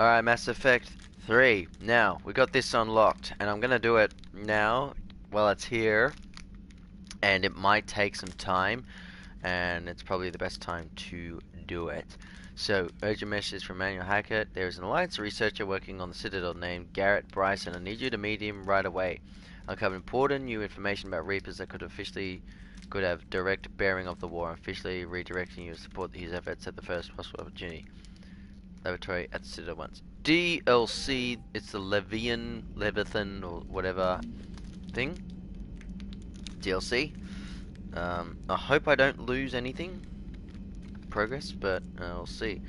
Alright, Mass Effect 3. Now, we got this unlocked, and I'm gonna do it now while it's here, and it might take some time, and it's probably the best time to do it. So, urgent message from Manuel Hackett. There is an Alliance researcher working on the Citadel named Garrett Bryson. I need you to meet him right away. Uncover important new information about Reapers that could have direct bearing of the war, officially redirecting you to support his efforts at the first possible opportunity. Laboratory at the Citadel once. DLC, it's the Leviathan or whatever thing. DLC. I hope I don't lose anything. Progress, but we'll see.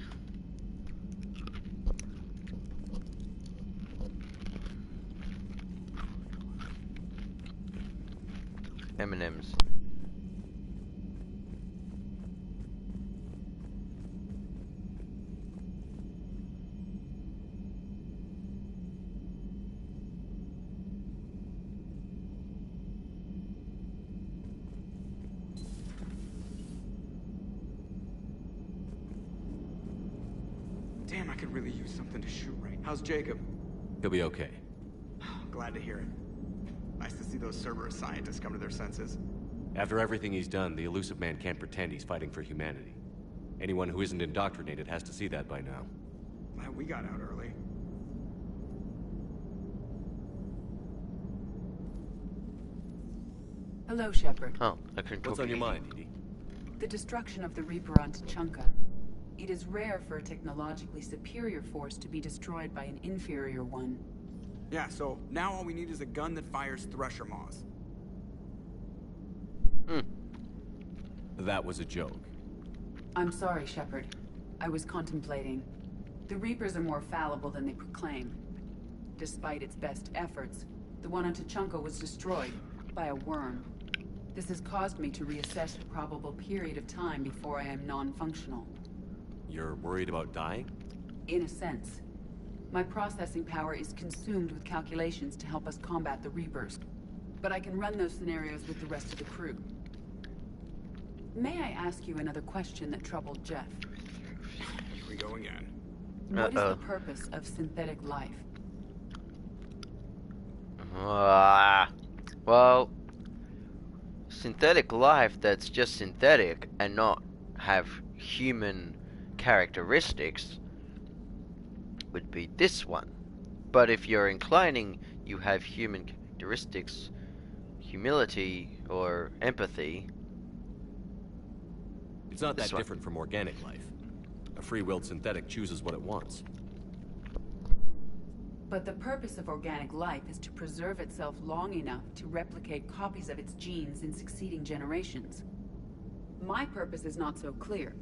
M&M's. Damn, I could really use something to shoot right. How's Jacob? He'll be okay. Glad to hear it. Nice to see those Cerberus scientists come to their senses. After everything he's done, the Elusive Man can't pretend he's fighting for humanity. Anyone who isn't indoctrinated has to see that by now. Glad we got out early. Hello, Shepard. Oh, I couldn't talk. What's on your mind, Edie? The destruction of the Reaper on Tuchanka. It is rare for a technologically superior force to be destroyed by an inferior one. Yeah, so now all we need is a gun that fires Thresher Maws. That was a joke. I'm sorry, Shepard. I was contemplating. The Reapers are more fallible than they proclaim. Despite its best efforts, the one on Tuchanka was destroyed by a worm. This has caused me to reassess the probable period of time before I am non-functional. You're worried about dying? In a sense. My processing power is consumed with calculations to help us combat the Reapers. But I can run those scenarios with the rest of the crew. May I ask you another question that troubled Jeff? Here we go again. What is the purpose of synthetic life? Well, synthetic life that's just synthetic and not have human characteristics would be this one. But if you're inclining, you have human characteristics, humility or empathy. It's not that different from organic life. A free-willed synthetic chooses what it wants. But the purpose of organic life is to preserve itself long enough to replicate copies of its genes in succeeding generations. My purpose is not so clear.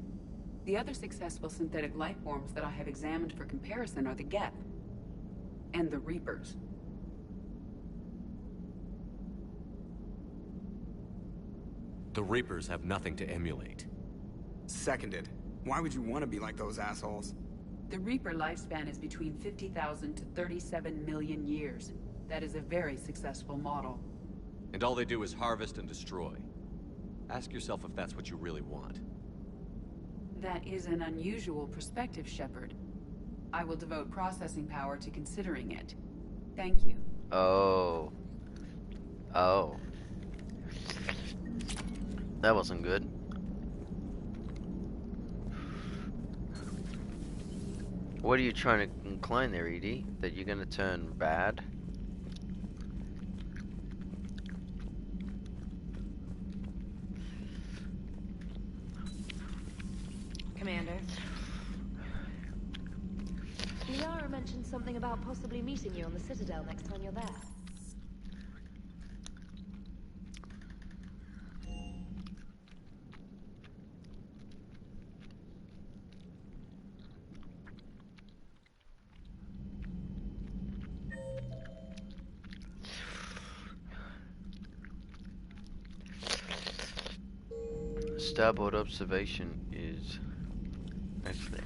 The other successful synthetic life forms that I have examined for comparison are the Geth and the Reapers. The Reapers have nothing to emulate. Seconded. Why would you want to be like those assholes? The Reaper lifespan is between 50,000 to 37 million years. That is a very successful model. And all they do is harvest and destroy. Ask yourself if that's what you really want. That is an unusual perspective, Shepard. I will devote processing power to considering it. Thank you. Oh. That wasn't good. What are you trying to incline there, Edie? That you're gonna turn bad? Commander. Liara mentioned something about possibly meeting you on the Citadel next time you're there. Starboard observation is actually.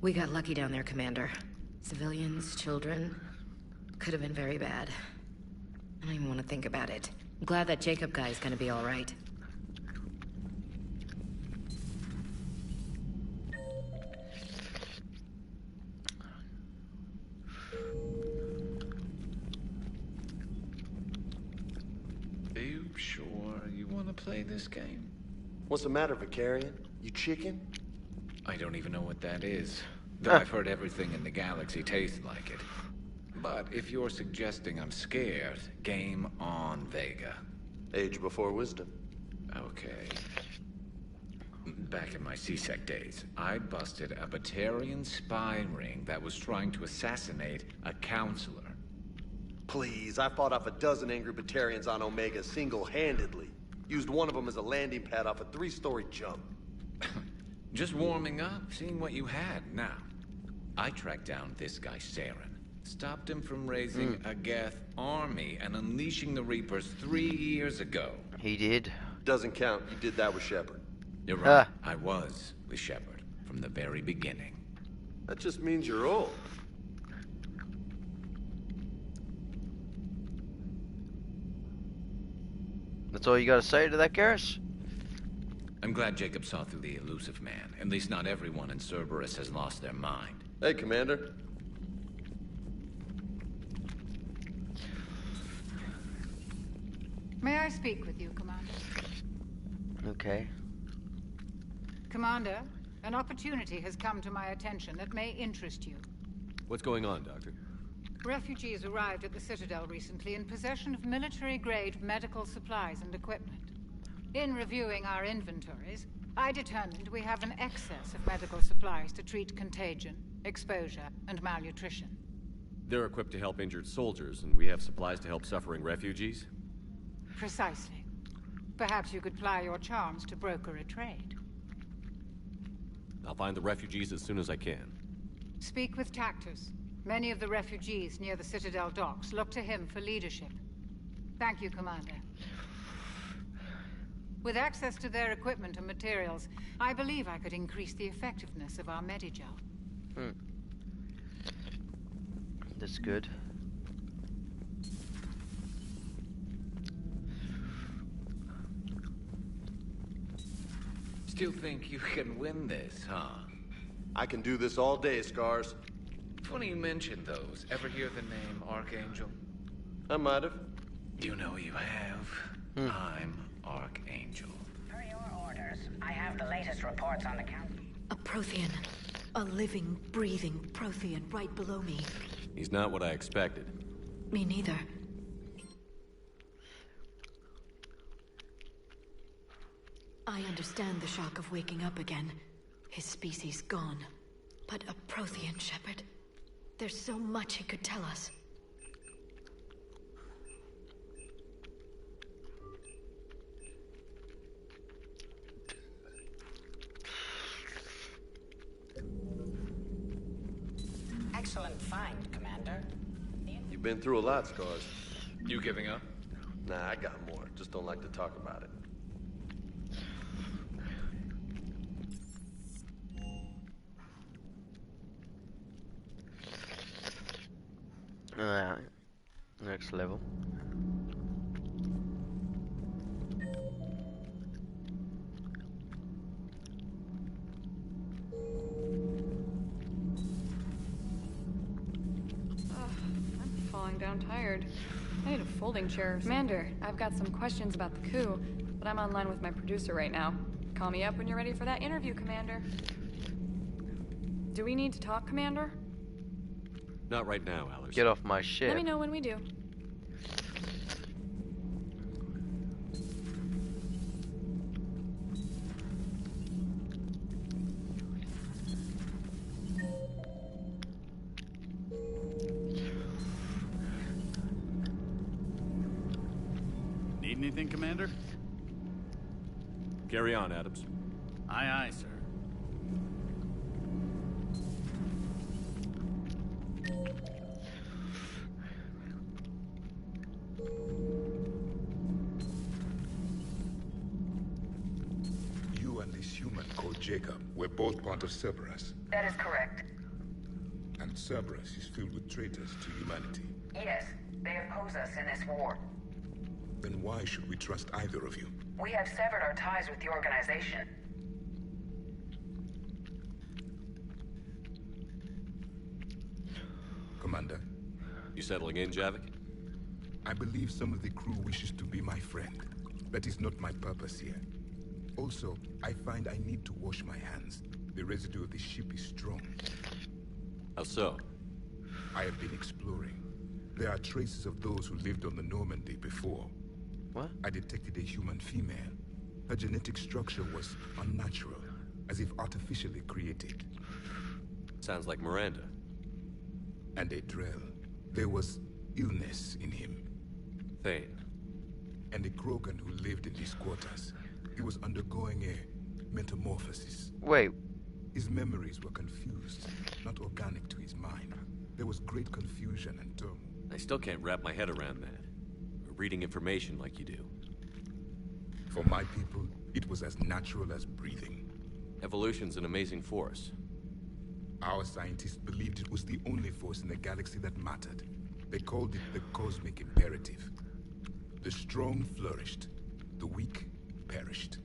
We got lucky down there, Commander. Civilians, children. Could have been very bad. I don't even want to think about it. I'm glad that Jacob guy is gonna be all right. this game? What's the matter, Vicarian? You chicken? I don't even know what that is. Though I've heard everything in the galaxy tastes like it. But if you're suggesting I'm scared, game on, Vega. Age before wisdom. Okay. Back in my C-Sec days, I busted a Batarian spy ring that was trying to assassinate a counselor. Please, I fought off a dozen angry Batarians on Omega single-handedly. Used one of them as a landing pad off a 3-story jump. Just warming up, seeing what you had. Now, I tracked down this guy, Saren. Stopped him from raising a Geth army and unleashing the Reapers 3 years ago. He did. Doesn't count. You did that with Shepard. You're right. I was with Shepard from the very beginning. That just means you're old. That's all you gotta say to that, Garrus? I'm glad Jacob saw through the elusive man. At least not everyone in Cerberus has lost their mind. Hey, Commander. May I speak with you, Commander? Okay. Commander, an opportunity has come to my attention that may interest you. What's going on, Doctor? Refugees arrived at the Citadel recently in possession of military-grade medical supplies and equipment. In reviewing our inventories, I determined we have an excess of medical supplies to treat contagion, exposure, and malnutrition. They're equipped to help injured soldiers, and we have supplies to help suffering refugees? Precisely. Perhaps you could ply your charms to broker a trade. I'll find the refugees as soon as I can. Speak with Tactus. Many of the refugees near the Citadel docks look to him for leadership. Thank you, Commander. With access to their equipment and materials, I believe I could increase the effectiveness of our Medigel. That's good. Still think you can win this, huh? I can do this all day, Scars. Funny you mentioned those. Ever hear the name Archangel? I might have. You know you have. I'm Archangel. Per your orders, I have the latest reports on the count. A Prothean. A living, breathing Prothean right below me. He's not what I expected. Me neither. I understand the shock of waking up again. His species gone. But a Prothean, Shepard. There's so much he could tell us. Excellent find, Commander. You've been through a lot, Scars. You giving up? Nah, I got more. Just don't like to talk about it. Alright. Next level. I'm falling down tired. I need a folding chair. Commander, I've got some questions about the coup, but I'm online with my producer right now. Call me up when you're ready for that interview, Commander. Do we need to talk, Commander? Not right now, Alice. Get off my ship. Let me know when we do. Need anything, Commander? Carry on, Adams. Aye, aye, sir. You and this human called Jacob were both part of Cerberus. That is correct. And Cerberus is filled with traitors to humanity. Yes, they oppose us in this war. Then why should we trust either of you? We have severed our ties with the organization. Commander? You settling in, Javik? I believe some of the crew wishes to be my friend. That is not my purpose here. Also, I find I need to wash my hands. The residue of the ship is strong. How so? I have been exploring. There are traces of those who lived on the Normandy before. What? I detected a human female. Her genetic structure was unnatural, as if artificially created. Sounds like Miranda. And a Drell. There was illness in him. Thane. And a Krogan who lived in these quarters. He was undergoing a metamorphosis. Wait. His memories were confused, not organic to his mind. There was great confusion and turmoil. I still can't wrap my head around that. Reading information like you do. For my people, it was as natural as breathing. Evolution's an amazing force. Our scientists believed it was the only force in the galaxy that mattered. They called it the cosmic imperative. The strong flourished, the weak perished.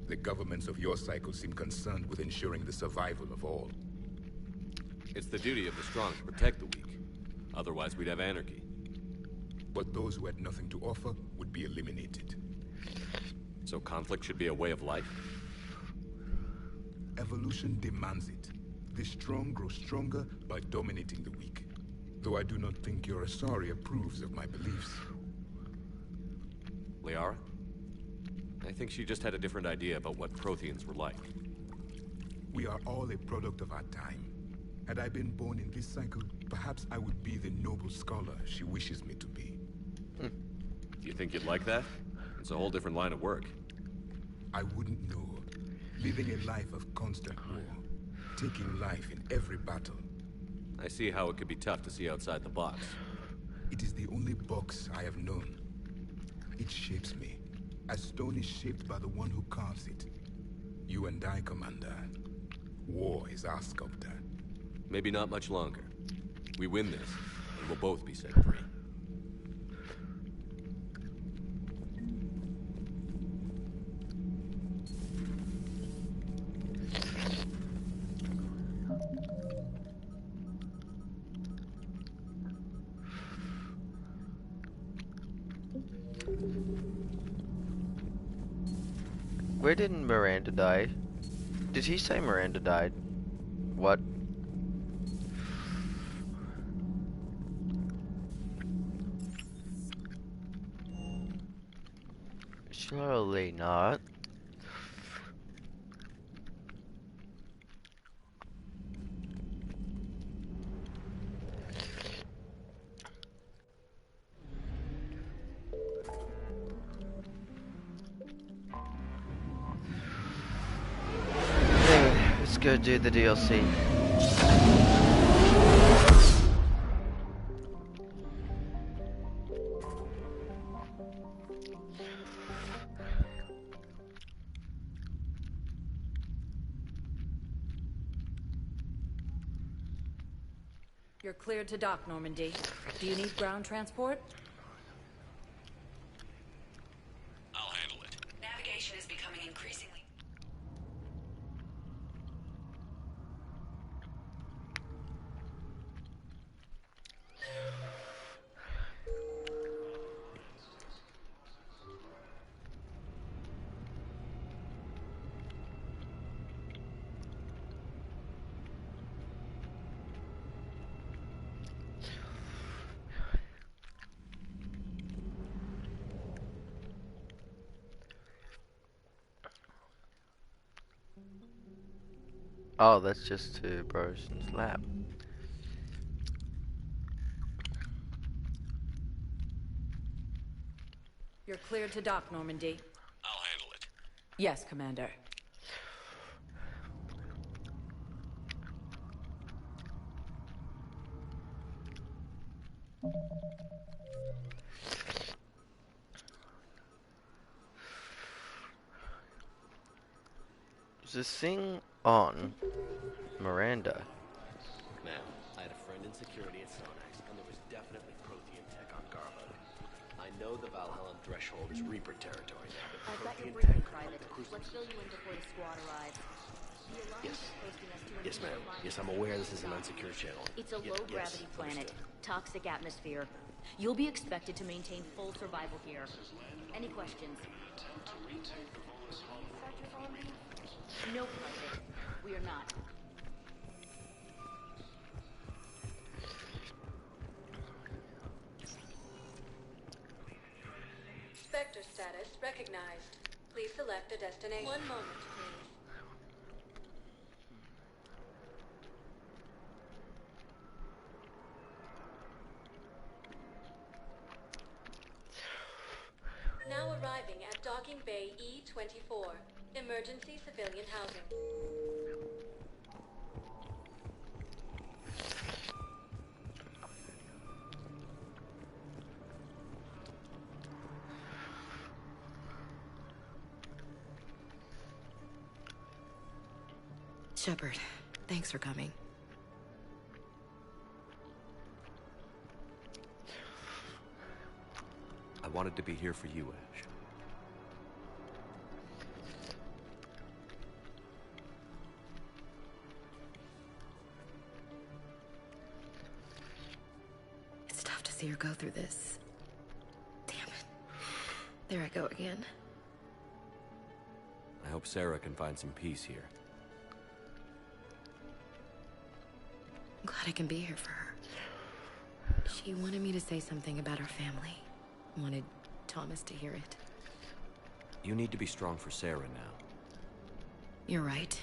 The governments of your cycle seem concerned with ensuring the survival of all. It's the duty of the strong to protect the weak. Otherwise, we'd have anarchy. But those who had nothing to offer would be eliminated. So conflict should be a way of life? Evolution demands it. The strong grow stronger by dominating the weak. Though I do not think your Asari approves of my beliefs. Liara? I think she just had a different idea about what Protheans were like. We are all a product of our time. Had I been born in this cycle, perhaps I would be the noble scholar she wishes me to be. Do you think you'd like that? It's a whole different line of work. I wouldn't know. Living a life of constant war. Taking life in every battle. I see how it could be tough to see outside the box. It is the only box I have known. It shapes me, as stone is shaped by the one who carves it. You and I, Commander. War is our sculptor. Maybe not much longer. We win this, and we'll both be set free. Where did Miranda die? Did he say Miranda died? What? Surely not. Anyway, let's go do the DLC. You're cleared to dock, Normandy. Do you need ground transport? I'll handle it. Navigation is becoming increasingly... Oh, that's just to Broson's lab. You're cleared to dock, Normandy. I'll handle it. Yes, Commander. Is this thing on Miranda? Now, I had a friend in security at Sonax, and there was definitely Prothean tech on Garbo. I know the Valhalla threshold is Reaper territory now, but I've got your Prothean briefing, tech... Private. Let's fill you in before the squad arrives. The Alliance Yes. is posting us to an Yes, ma'am. line Yes, I'm aware this is an unsecured channel. It's a Yes, low-gravity yes, planet. understood. Toxic atmosphere. You'll be expected to maintain full survival here. Any questions? No, Private. We are not. Spectre status recognized. Please select a destination. One moment, please. Now arriving at Docking Bay E-24. Emergency civilian housing. Shepard, thanks for coming. I wanted to be here for you, Ash. It's tough to see her go through this. Damn it. There I go again. I hope Sarah can find some peace here. I'm glad I can be here for her. She wanted me to say something about her family. Wanted Thomas to hear it. You need to be strong for Sarah now. You're right.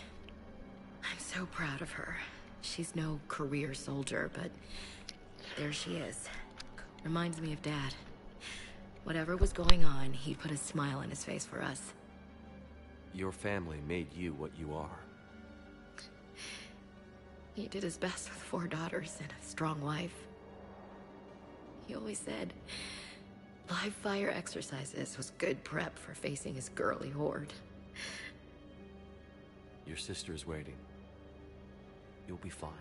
I'm so proud of her. She's no career soldier, but there she is. Reminds me of Dad. Whatever was going on, he put a smile on his face for us. Your family made you what you are. He did his best with 4 daughters and a strong wife. He always said live fire exercises was good prep for facing his girly horde. Your sister's waiting. You'll be fine.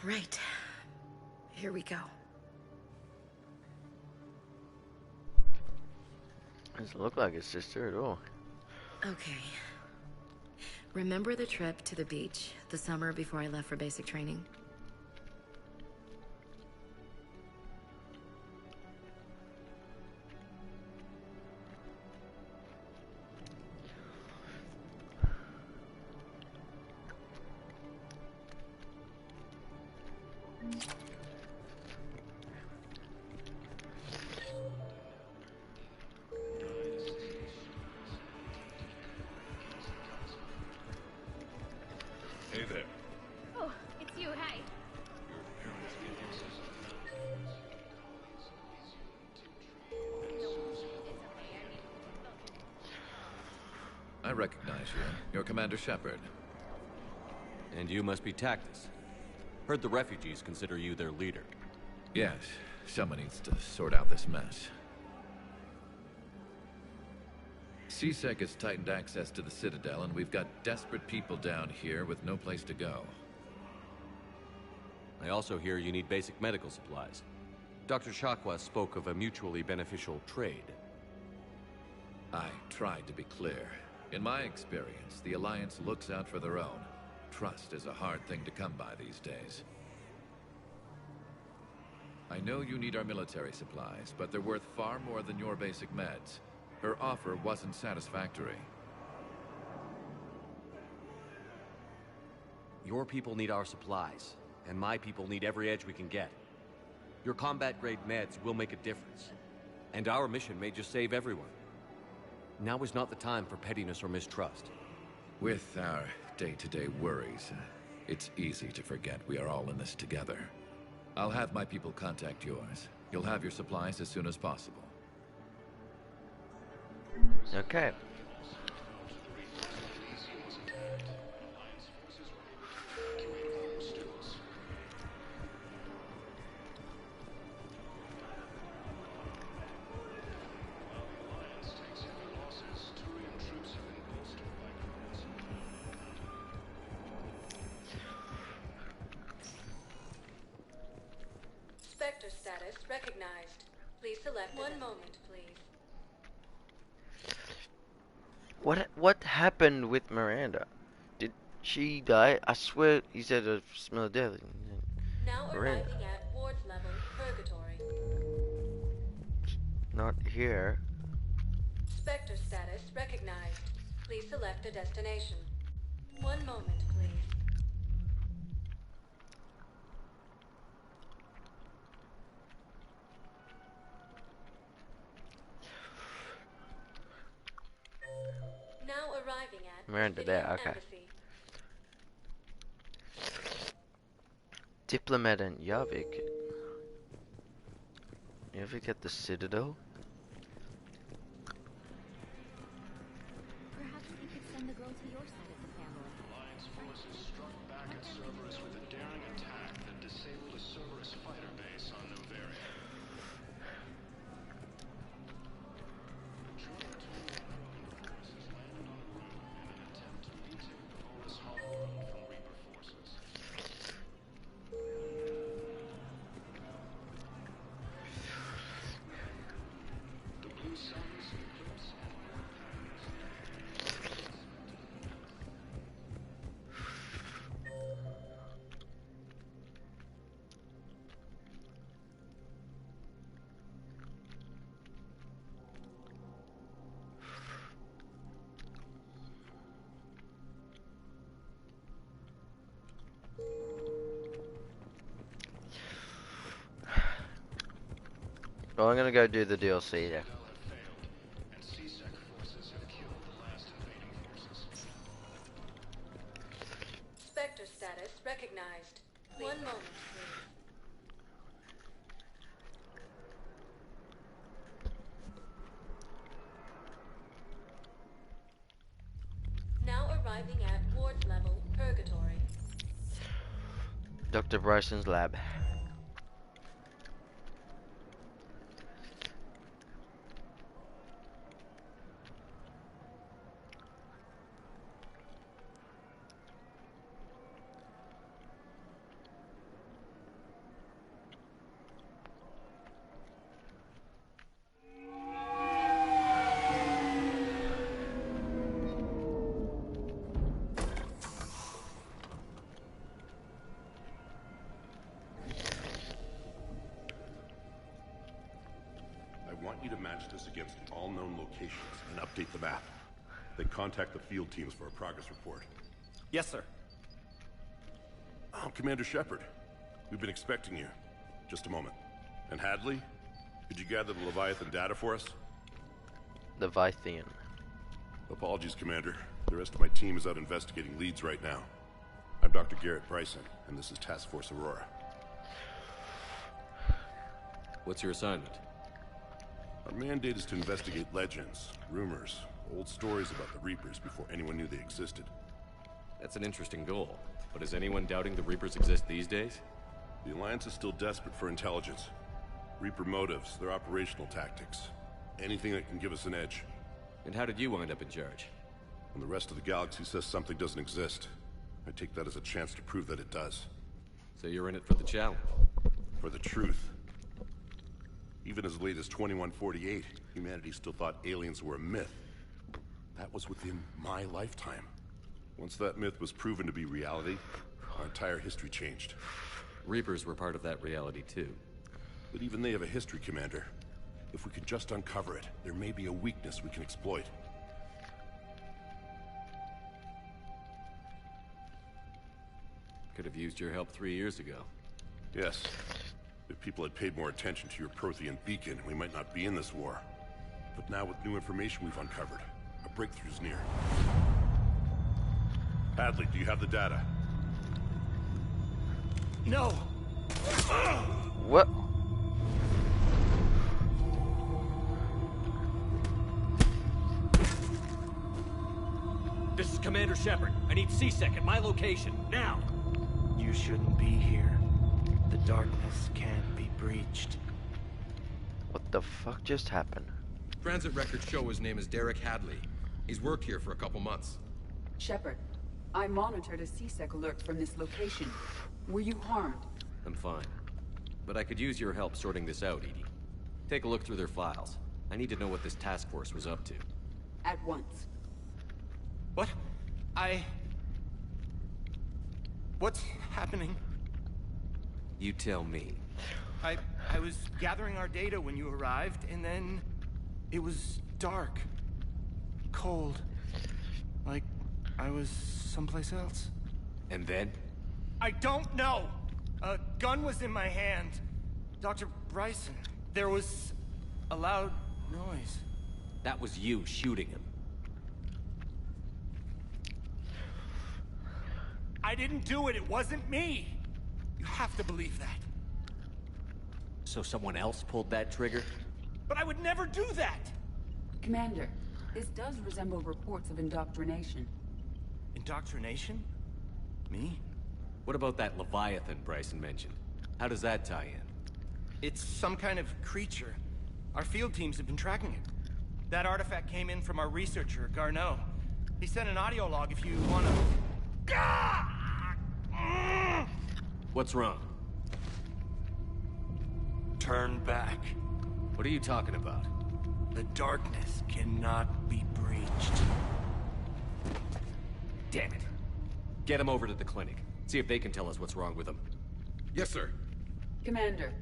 Right. Here we go. Doesn't look like his sister at all. Okay. Remember the trip to the beach the summer before I left for basic training? Hey there. Oh, it's you, hey. I recognize you. You're Commander Shepard. And you must be Tactus. Heard the refugees consider you their leader. Yes, someone needs to sort out this mess. CSEC has tightened access to the Citadel, and we've got desperate people down here with no place to go. I also hear you need basic medical supplies. Dr. Chakwas spoke of a mutually beneficial trade. I tried to be clear. In my experience, the Alliance looks out for their own. Trust is a hard thing to come by these days. I know you need our military supplies, but they're worth far more than your basic meds. Her offer wasn't satisfactory. Your people need our supplies, and my people need every edge we can get. Your combat-grade meds will make a difference, and our mission may just save everyone. Now is not the time for pettiness or mistrust. With our day-to-day worries, it's easy to forget we are all in this together. I'll have my people contact yours. You'll have your supplies as soon as possible. Okay. Spectre status recognized. Please select one moment, please. What happened with Miranda? Did she die? I swear he said a smell of death. Now Miranda. arriving at Ward level Purgatory. Not here. Spectre status recognized. Please select a destination. One moment, please. Now arriving at We're into there, okay. Embassy. Diplomat and Yavik. Yavik at the Citadel? Perhaps we could send the girl to your side of the family. Alliance forces struck back at Cerberus with a daring attack that disabled a Cerberus fighter base on Novaria. Forces landed on a route in an attempt to retake the Volus homeworld from Reaper forces. The Blue Suns eclipse Well, I'm gonna go do the DLC there. and C-Sec forces have killed the last invading forces. Spectre status recognized. One moment, please. Now arriving at Ward level Purgatory. Dr. Bryson's lab. I want you to match this against all known locations and update the map. Then contact the field teams for a progress report. Yes, sir. Oh, Commander Shepard. We've been expecting you. Just a moment. And Hadley? Could you gather the Leviathan data for us? Leviathan. Apologies, Commander. The rest of my team is out investigating leads right now. I'm Dr. Garrett Bryson, and this is Task Force Aurora. What's your assignment? Our mandate is to investigate legends, rumors, old stories about the Reapers before anyone knew they existed. That's an interesting goal. But is anyone doubting the Reapers exist these days? The Alliance is still desperate for intelligence. Reaper motives, their operational tactics. Anything that can give us an edge. And how did you wind up in charge? When the rest of the galaxy says something doesn't exist, I take that as a chance to prove that it does. So you're in it for the challenge? For the truth. Even as late as 2148, humanity still thought aliens were a myth. That was within my lifetime. Once that myth was proven to be reality, our entire history changed. Reapers were part of that reality too. But even they have a history, Commander. If we could just uncover it, there may be a weakness we can exploit. Could have used your help 3 years ago. Yes. If people had paid more attention to your Prothean beacon, we might not be in this war. But now with new information we've uncovered, a breakthrough's near. Hadley, do you have the data? No! What? This is Commander Shepard. I need C-Sec at my location, now! You shouldn't be here. The darkness can't be breached. What the fuck just happened? Transit records show his name is Derek Hadley. He's worked here for a couple months. Shepard, I monitored a C-Sec alert from this location. Were you harmed? I'm fine. But I could use your help sorting this out, Edie. Take a look through their files. I need to know what this task force was up to. At once. What? What's happening? You tell me. I was gathering our data when you arrived, and then it was dark. Cold. Like I was someplace else. And then? I don't know! A gun was in my hand. Dr. Bryson, there was a loud noise. That was you shooting him. I didn't do it, it wasn't me! You have to believe that. So someone else pulled that trigger? But I would never do that! Commander, this does resemble reports of indoctrination. Indoctrination? Me? What about that Leviathan Bryson mentioned? How does that tie in? It's some kind of creature. Our field teams have been tracking it. That artifact came in from our researcher, Garneau. He sent an audio log if you wanna... What's wrong? Turn back. What are you talking about? The darkness cannot be breached. Damn it. Get him over to the clinic. See if they can tell us what's wrong with him. Yes, sir. Commander,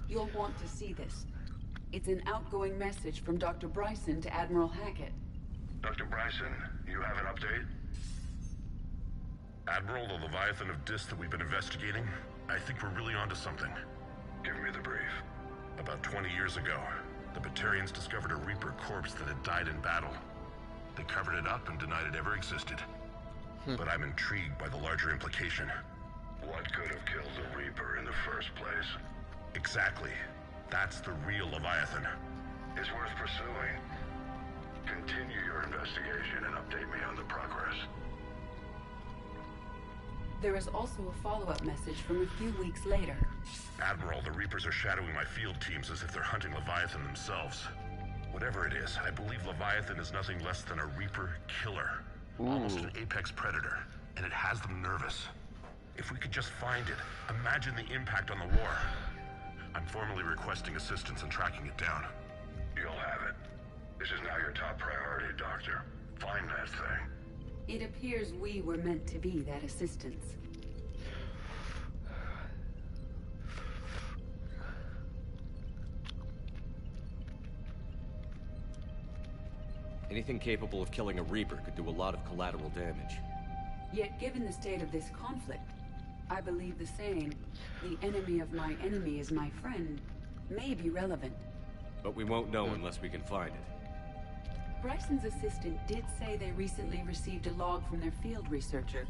you'll want to see this. It's an outgoing message from Dr. Bryson to Admiral Hackett. Dr. Bryson, you have an update? Admiral, the Leviathan of Dis that we've been investigating, I think we're really onto something. Give me the brief. About 20 years ago, the Batarians discovered a Reaper corpse that had died in battle. They covered it up and denied it ever existed. But I'm intrigued by the larger implication. What could have killed the Reaper in the first place? Exactly. That's the real Leviathan. It's worth pursuing. Continue your investigation and update me on the progress. There is also a follow-up message from a few weeks later. Admiral, the Reapers are shadowing my field teams as if they're hunting Leviathan themselves. Whatever it is, I believe Leviathan is nothing less than a Reaper killer. Almost an apex predator, and it has them nervous. If we could just find it, imagine the impact on the war. I'm formally requesting assistance in tracking it down. You'll have it. This is now your top priority, Doctor. Find that thing. It appears we were meant to be that assistance. Anything capable of killing a Reaper could do a lot of collateral damage. Yet given the state of this conflict, I believe the saying, "The enemy of my enemy is my friend," may be relevant. But we won't know unless we can find it. Bryson's assistant did say they recently received a log from their field researcher.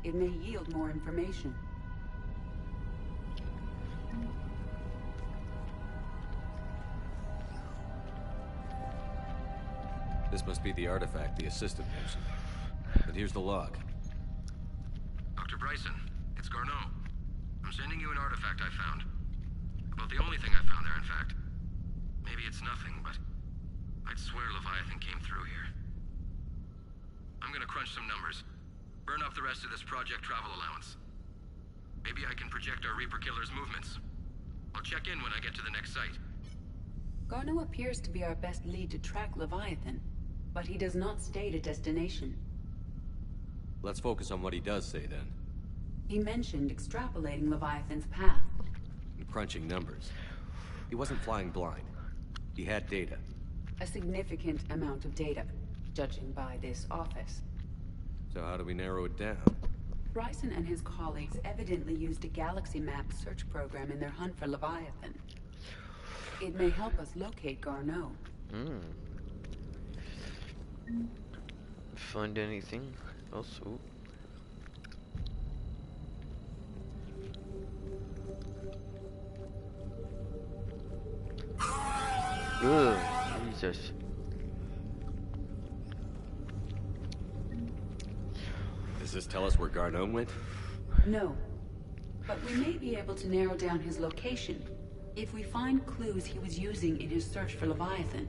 It may yield more information. This must be the artifact the assistant mentioned. But here's the log. Dr. Bryson, it's Garneau. I'm sending you an artifact I found. About the only thing I found there, in fact. Maybe it's nothing, but I'd swear Leviathan came through here. I'm gonna crunch some numbers. Burn up the rest of this project travel allowance. Maybe I can project our Reaper killer's movements. I'll check in when I get to the next site. Garneau appears to be our best lead to track Leviathan, but he does not state a destination. Let's focus on what he does say, then. He mentioned extrapolating Leviathan's path. And crunching numbers. He wasn't flying blind. He had data. A significant amount of data, judging by this office. So how do we narrow it down? Bryson and his colleagues evidently used a galaxy map search program in their hunt for Leviathan. It may help us locate Garneau. Find anything else? Ooh. Ugh, Jesus. Does this tell us where Garneau went? No, but we may be able to narrow down his location if we find clues he was using in his search for Leviathan.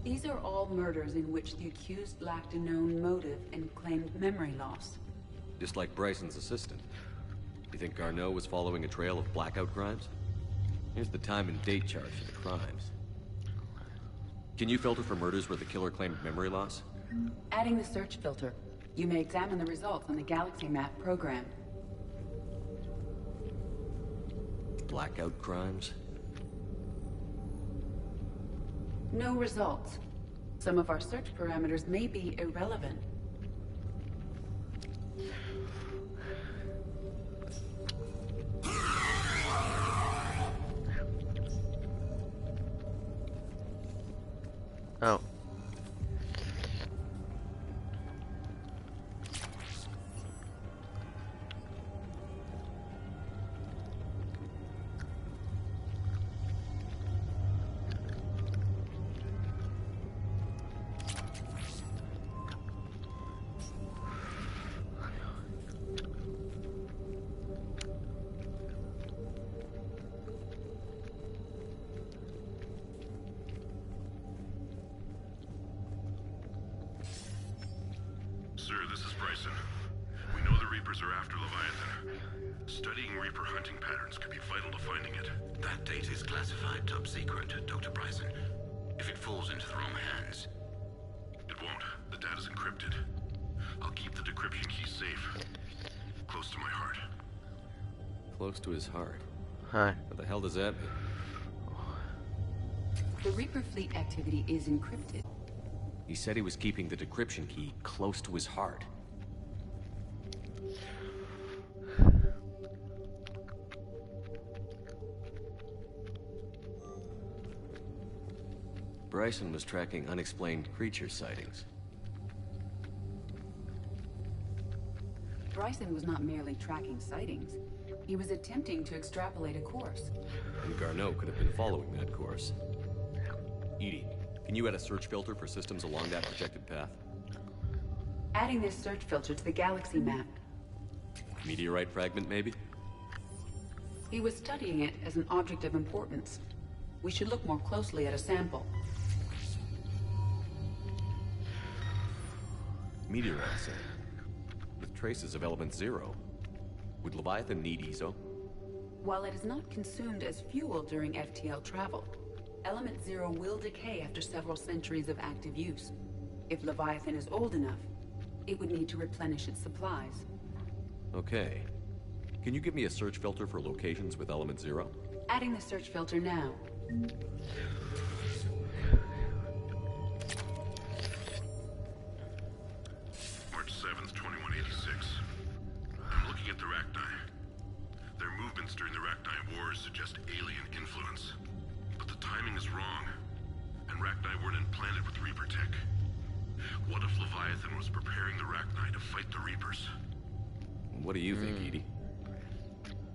These are all murders in which the accused lacked a known motive and claimed memory loss. Just like Bryson's assistant. You think Garneau was following a trail of blackout crimes? Here's the time and date chart for the crimes. Can you filter for murders where the killer claimed memory loss? Adding the search filter. You may examine the results on the Galaxy Map program. Blackout crimes? No results. Some of our search parameters may be irrelevant. Oh. Sir, this is Bryson. We know the Reapers are after Leviathan. Studying Reaper hunting patterns could be vital to finding it. That data is classified top secret, Dr. Bryson. If it falls into the wrong hands... It won't. The data's encrypted. I'll keep the decryption key safe. Close to my heart. Close to his heart. Hi. What the hell does that mean? The Reaper fleet activity is encrypted. He said he was keeping the decryption key close to his heart. Bryson was tracking unexplained creature sightings. Bryson was not merely tracking sightings. He was attempting to extrapolate a course. And Garneau could have been following that course. EDI, can you add a search filter for systems along that projected path? Adding this search filter to the Galaxy Map. Meteorite fragment, maybe? He was studying it as an object of importance. We should look more closely at a sample. Meteorites, with traces of element 0. Would Leviathan need ESO? While it is not consumed as fuel during FTL travel, element 0 will decay after several centuries of active use. If Leviathan is old enough, it would need to replenish its supplies. Okay. Can you give me a search filter for locations with element 0? Adding the search filter now. March 7th, 2186. I'm looking at the Rachni. Their movements during the Rachni Wars suggest alien influence. But the timing is wrong. And Rachni weren't implanted with Reaper tech. What if Leviathan was preparing the Rachni to fight the Reapers? What do you think, EDI?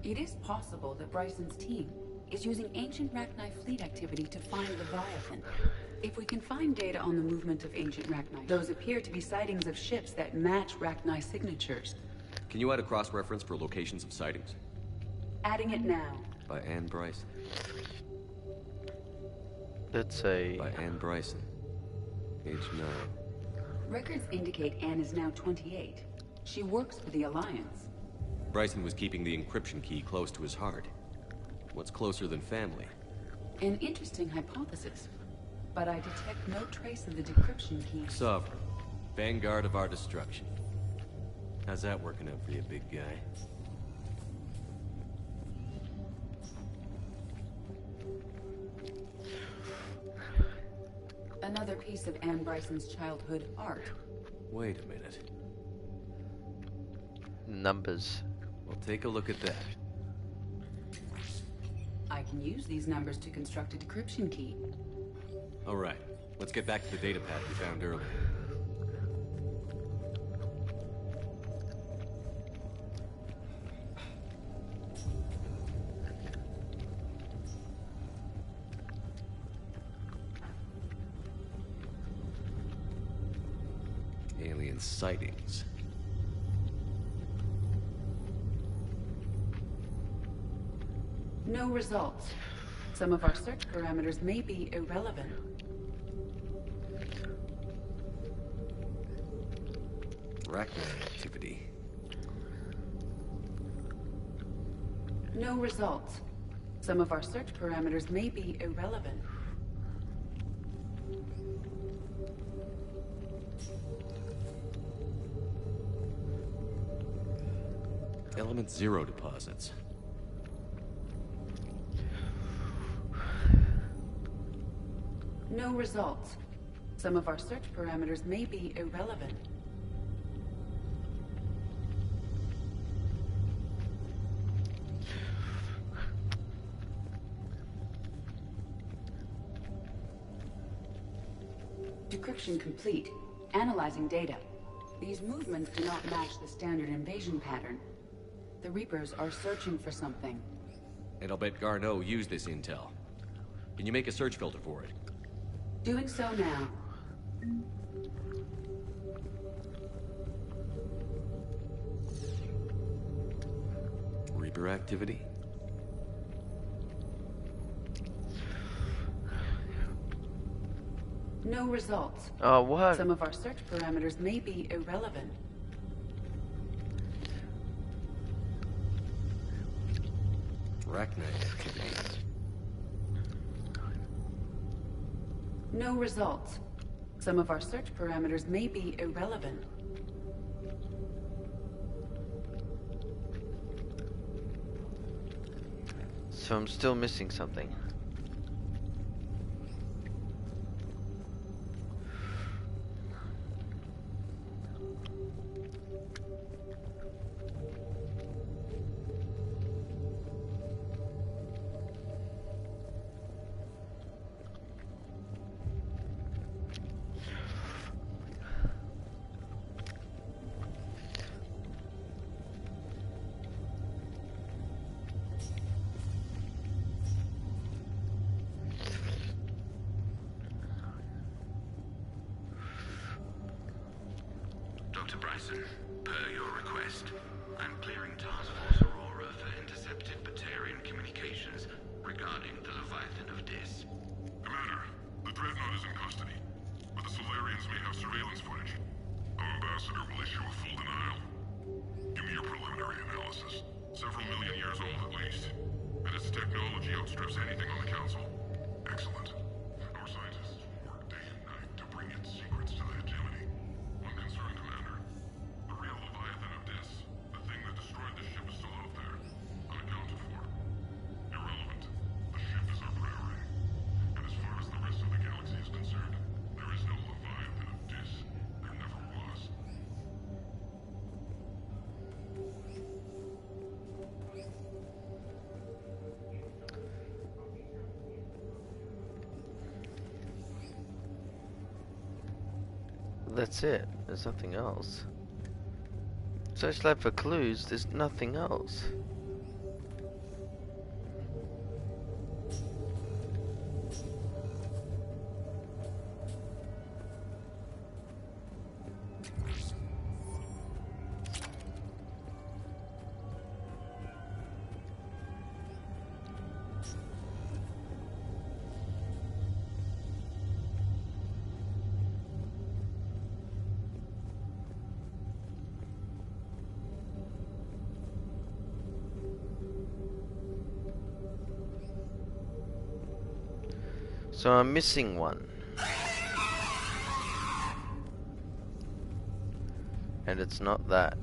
It is possible that Bryson's team is using ancient Rachni fleet activity to find Leviathan. If we can find data on the movement of ancient Rachni, those appear to be sightings of ships that match Rachni signatures. Can you add a cross-reference for locations of sightings? Adding it now. By Anne Bryson. It's a... By Anne Bryson. Age 9. Records indicate Anne is now 28. She works for the Alliance. Bryson was keeping the encryption key close to his heart. What's closer than family? An interesting hypothesis. But I detect no trace of the decryption key. Sovereign. Vanguard of our destruction. How's that working out for you, big guy? Another piece of Anne Bryson's childhood art. Wait a minute. Numbers. Well, take a look at that. I can use these numbers to construct a decryption key. All right. Let's get back to the data pad we found earlier. Alien sightings. No results. Some of our search parameters may be irrelevant. Rachni activity. No results. Some of our search parameters may be irrelevant. Element Zero deposits. No results. Some of our search parameters may be irrelevant. Decryption complete. Analyzing data. These movements do not match the standard invasion pattern. The Reapers are searching for something. And I'll bet Garneau used this intel. Can you make a search filter for it? Doing so now. Reaper activity? No results. Oh, what? Some of our search parameters may be irrelevant. Arachnite activity. No results. Some of our search parameters may be irrelevant. So I'm still missing something. Dr. Bryson, per your request, I'm clearing Task Force Aurora for intercepted Batarian communications regarding the Leviathan of Dis. Commander, the Dreadnought is in custody, but the Solarians may have surveillance footage. Our ambassador will issue a full denial. Give me your preliminary analysis. Several million years old at least. And its technology outstrips anything on the Council. Excellent. Our scientists work day and night to bring its secrets to the hegemony. One concern, Commander. The real Leviathan of Dis, the thing that destroyed the ship, is still out there. Unaccounted for. Irrelevant. The ship is our priority. And as far as the rest of the galaxy is concerned, there is no Leviathan of Dis. There never was. That's it. There's nothing else. Search lab for clues. There's nothing else. So I'm missing one. And it's not that.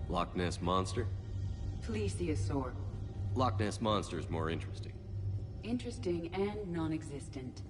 Loch Ness Monster? Plesiosaur. Loch Ness Monster is more interesting. Interesting and non-existent.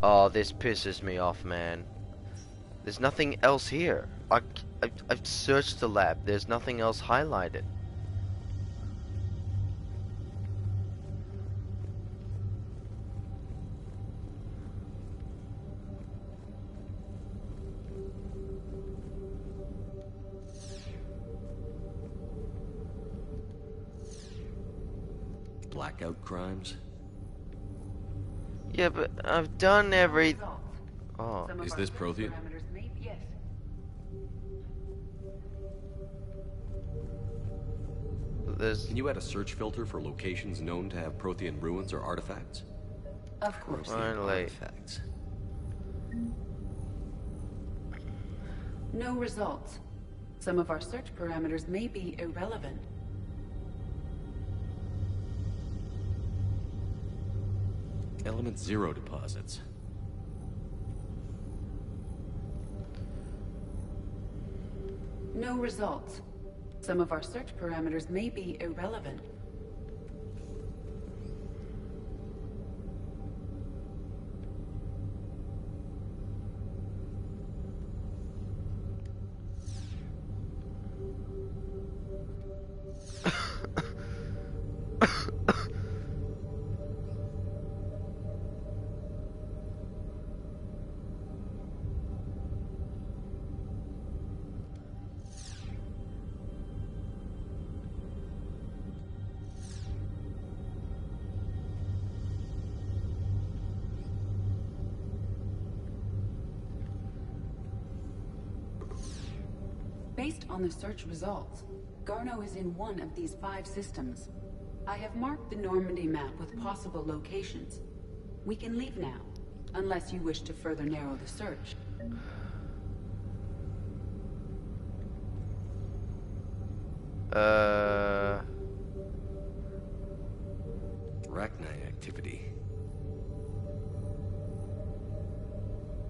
Oh, this pisses me off, man. There's nothing else here. I've searched the lab. There's nothing else highlighted. Blackout crimes? Yeah, but I've done every... Oh. Is this Prothean? Yes. There's... Can you add a search filter for locations known to have Prothean ruins or artifacts? Of course. Finally. Artifacts. No results. Some of our search parameters may be irrelevant. Element 0 deposits. No results. Some of our search parameters may be irrelevant. Based on the search results, Garneau is in one of these 5 systems. I have marked the Normandy map with possible locations. We can leave now, unless you wish to further narrow the search. Arachnite activity.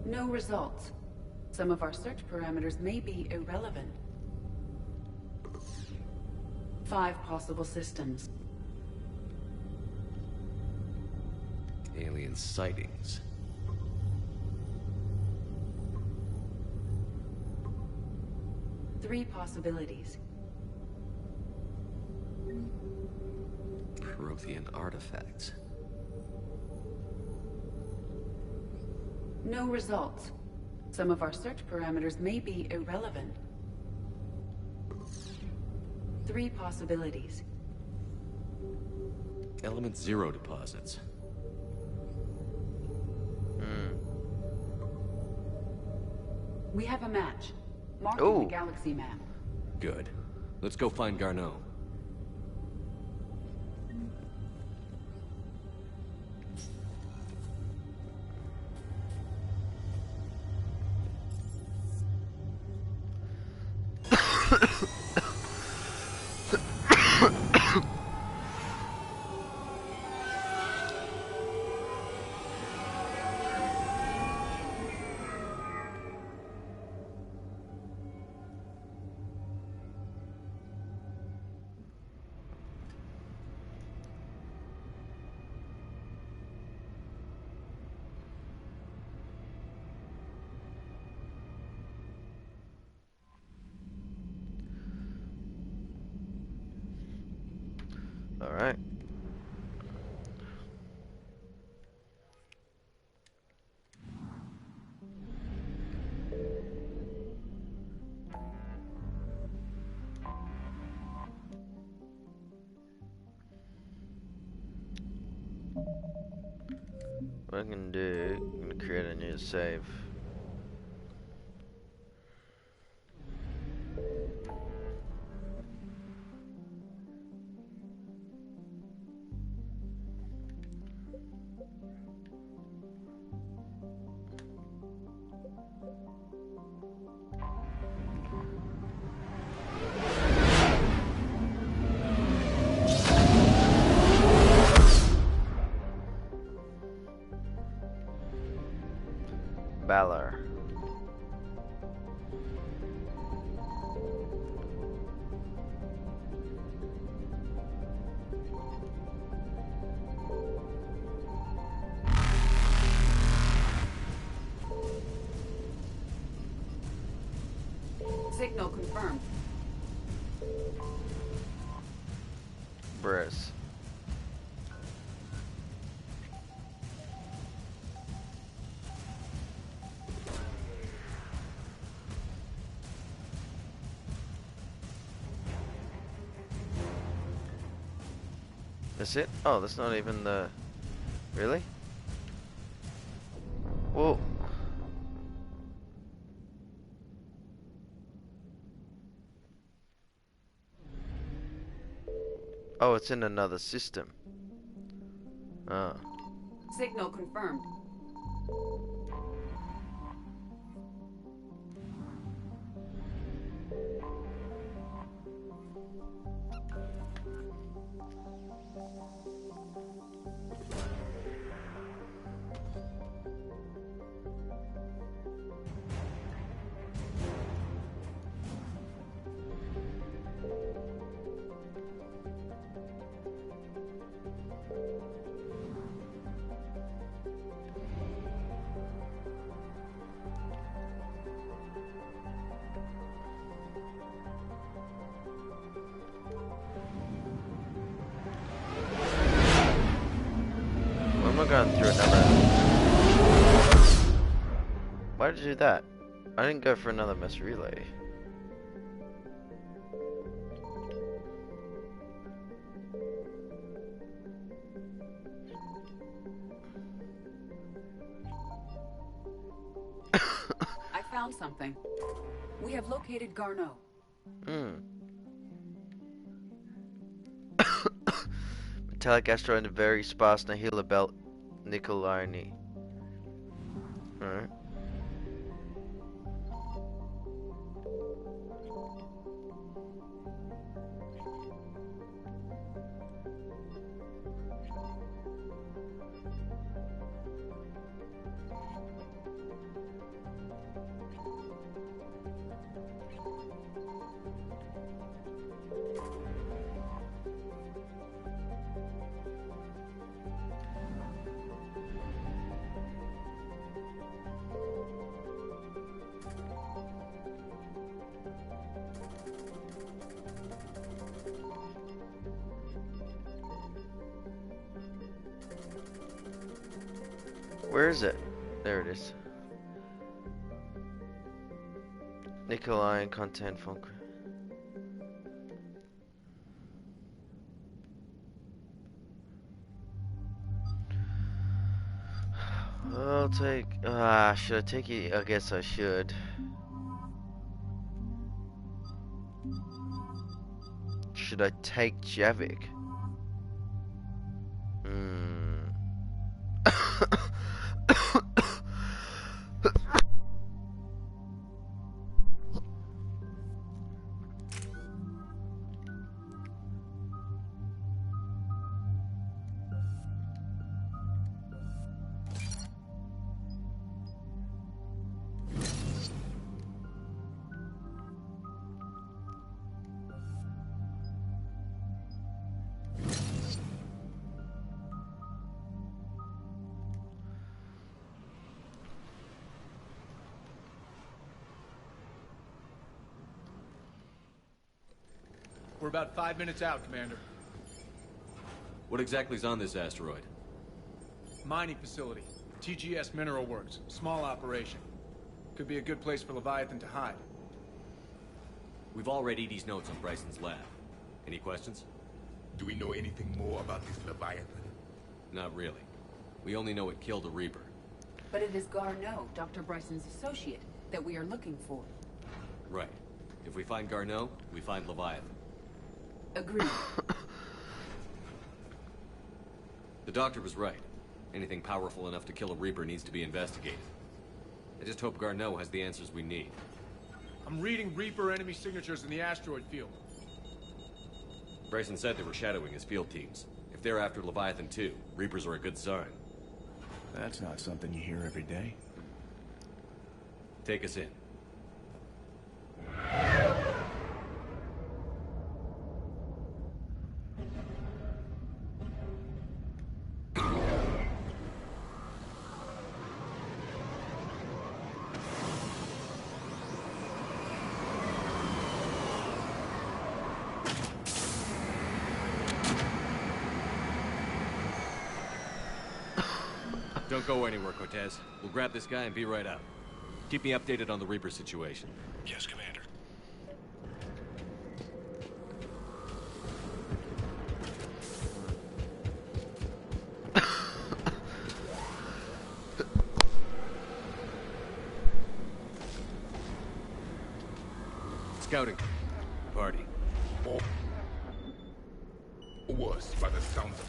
No results. Some of our search parameters may be irrelevant. 5 possible systems. Alien sightings. Three possibilities. Prothean artifacts. No results. Some of our search parameters may be irrelevant. 3 possibilities. Element 0 deposits. We have a match. Marking the galaxy map. Good. Let's go find Garneau. All right. What I'm gonna do, I'm gonna create a new save. Signal confirmed. Briss. That's it? Oh, that's not even the... Really? Whoa. Oh, it's in another system. Oh. Signal confirmed. I'm not going through another... Why did you do that? I didn't go for another mass relay. I found something. We have located Garneau. Metallic asteroid and very sparse Nihila belt Nikolai. Alright. Where is it? There it is. Nikolai content phone. I'll take. Should I take it? I guess I should. Should I take Javik? We're about 5 minutes out, Commander. What exactly is on this asteroid? Mining facility. TGS Mineral Works. Small operation. Could be a good place for Leviathan to hide. We've all read Edie's notes on Bryson's lab. Any questions? Do we know anything more about this Leviathan? Not really. We only know it killed a Reaper. But it is Garneau, Dr. Bryson's associate, that we are looking for. Right. If we find Garneau, we find Leviathan. Agreed. The doctor was right. Anything powerful enough to kill a Reaper needs to be investigated. I just hope Garneau has the answers we need. I'm reading Reaper enemy signatures in the asteroid field. Bryson said they were shadowing his field teams. If they're after Leviathan too, Reapers are a good sign. That's not something you hear every day. Take us in. Don't go anywhere, Cortez. We'll grab this guy and be right out. Keep me updated on the Reaper situation. Yes, Commander. Scouting. Party. Worse by the sounds of it.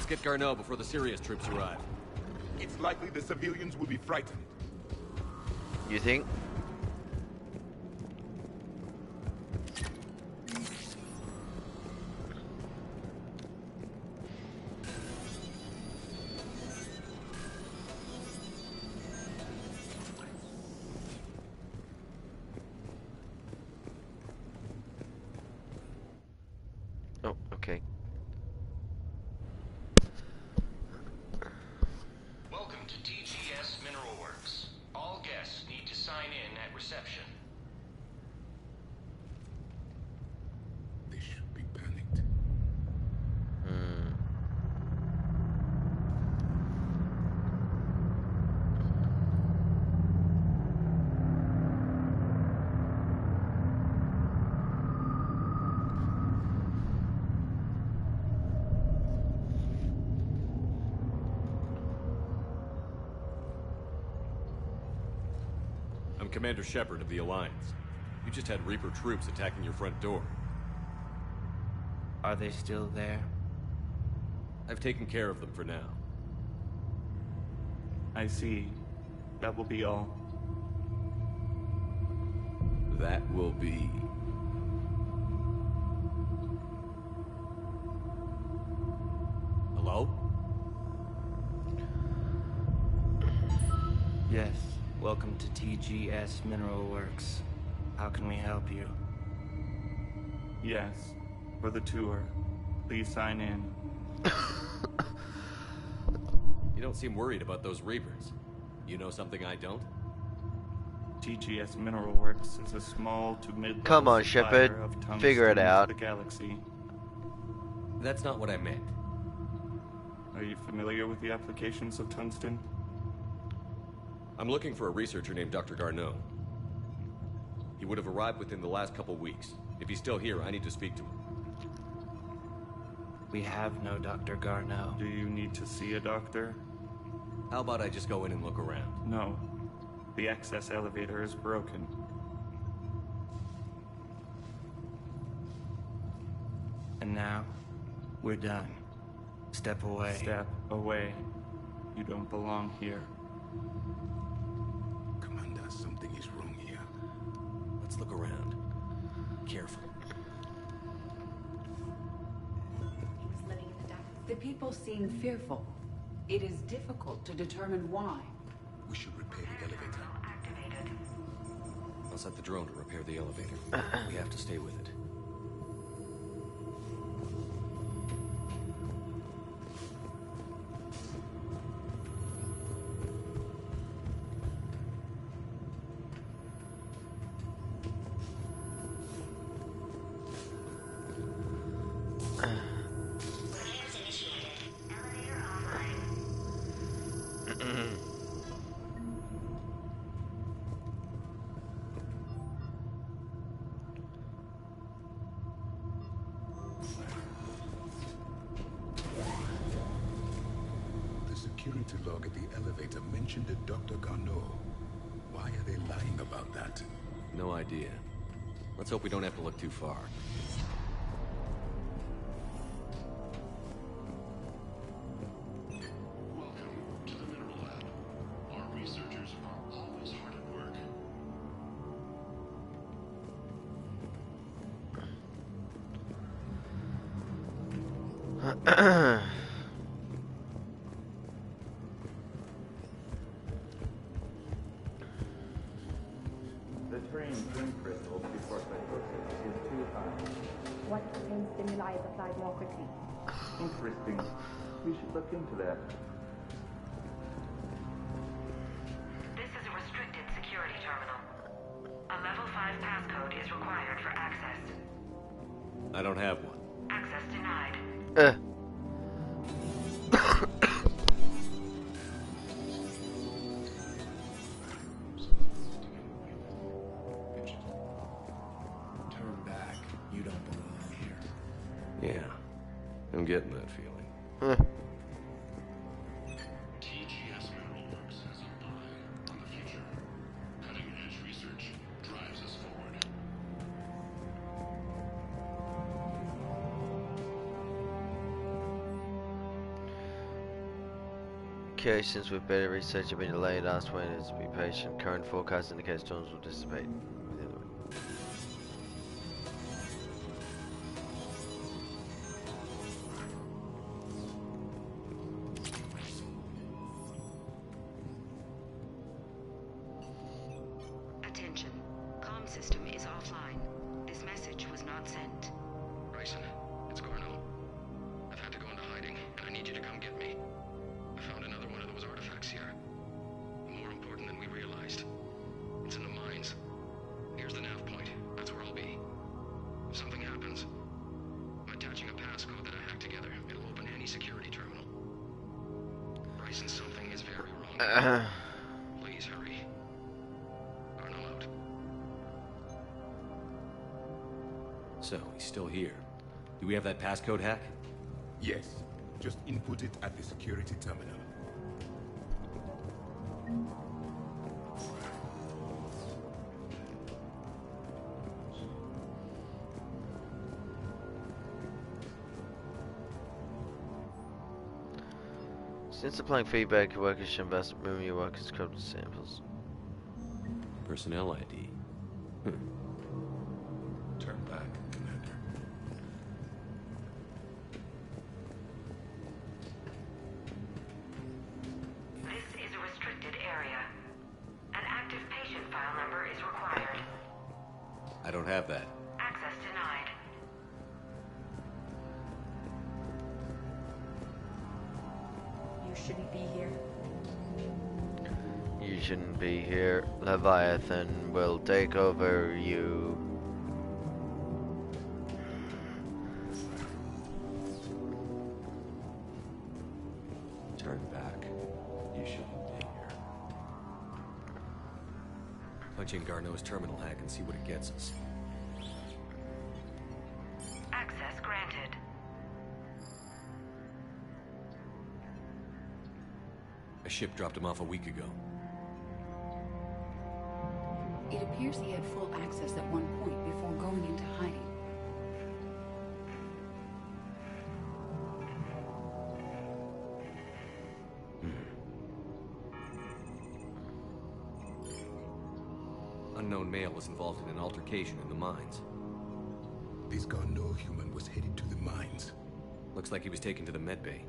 Get Garneau before the serious troops arrive. It's likely the civilians will be frightened. You think? Oh, okay. Welcome to TGS Mineral Works. All guests need to sign in at reception. They should be panicked. I'm Commander Shepard of the Alliance. You just had Reaper troops attacking your front door. Are they still there? I've taken care of them for now. I see. That will be all. That will be... Hello? Yes. Welcome to TGS Mineral Works. How can we help you? Yes. For the tour. Please sign in. You don't seem worried about those Reapers. You know something I don't? TGS Mineral Works is a small to mid-level Come on, supplier Shepard. of tungsten Figure it out. to the galaxy. That's not what I meant. Are you familiar with the applications of tungsten? I'm looking for a researcher named Dr. Garneau. He would have arrived within the last couple weeks. If he's still here, I need to speak to him. We have no Dr. Garneau. Do you need to see a doctor? How about I just go in and look around? No. The access elevator is broken. And now, we're done. Step away. Step away. You don't belong here. Commander, something is wrong here. Let's look around. Careful. The people seem fearful. It is difficult to determine why. We should repair the elevator. I'll set the drone to repair the elevator. We have to stay with it. security log at the elevator mentioned a Dr. Garneau. Why are they lying about that? No idea. Let's hope we don't have to look too far. Welcome to the Mineral Lab. Our researchers are always hard at work. The trained twin crystals before psychosis is too high. What can stimuli is applied more quickly? Interesting. We should look into that. This is a restricted security terminal. A level 5 passcode is required for access. I don't have one. Access denied. Turn back. You don't belong here. Yeah, I'm getting that feeling. TGS Mineral Works has an eye on the future. Cutting-edge research drives us forward. Okay, since we've better research have been delayed, last one is to be patient. Current forecast indicates storms will dissipate within the week. Attention. Comm system is offline. This message was not sent. Bryson, it's Garneau. I've had to go into hiding, and I need you to come get me. I found another one of those artifacts here. More important than we realized. It's in the mines. Here's the nav point. That's where I'll be. If something happens, I'm attaching a passcode that I hacked together. It'll open any security terminal. Bryson, something is very wrong. Please hurry. Garneau out. So, he's still here. Do we have that passcode hack? Yes. Just input it at the security terminal. Since applying feedback, workers should invest moving your workers' corrupted samples. Personnel ID. Turn back, Commander. This is a restricted area. An active patient file number is required. I don't have that. Access denied. You shouldn't be here. You shouldn't be here. Leviathan will take over you. Turn back. You shouldn't be here. Punch in Garneau's terminal hack and see what it gets us. Access granted. A ship dropped him off a week ago. It appears he had full access at one point before going into hiding. Unknown male was involved in an altercation in the mines. This Garneau human was headed to the mines. Looks like he was taken to the medbay.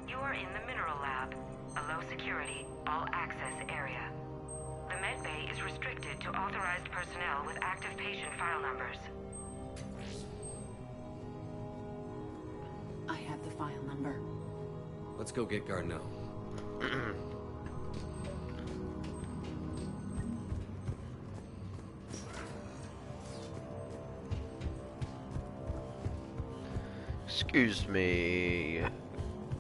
You are in the Mineral Lab, a low security, all access area. The medbay is restricted to authorized personnel with active patient file numbers. I have the file number. Let's go get Garneau. Excuse me,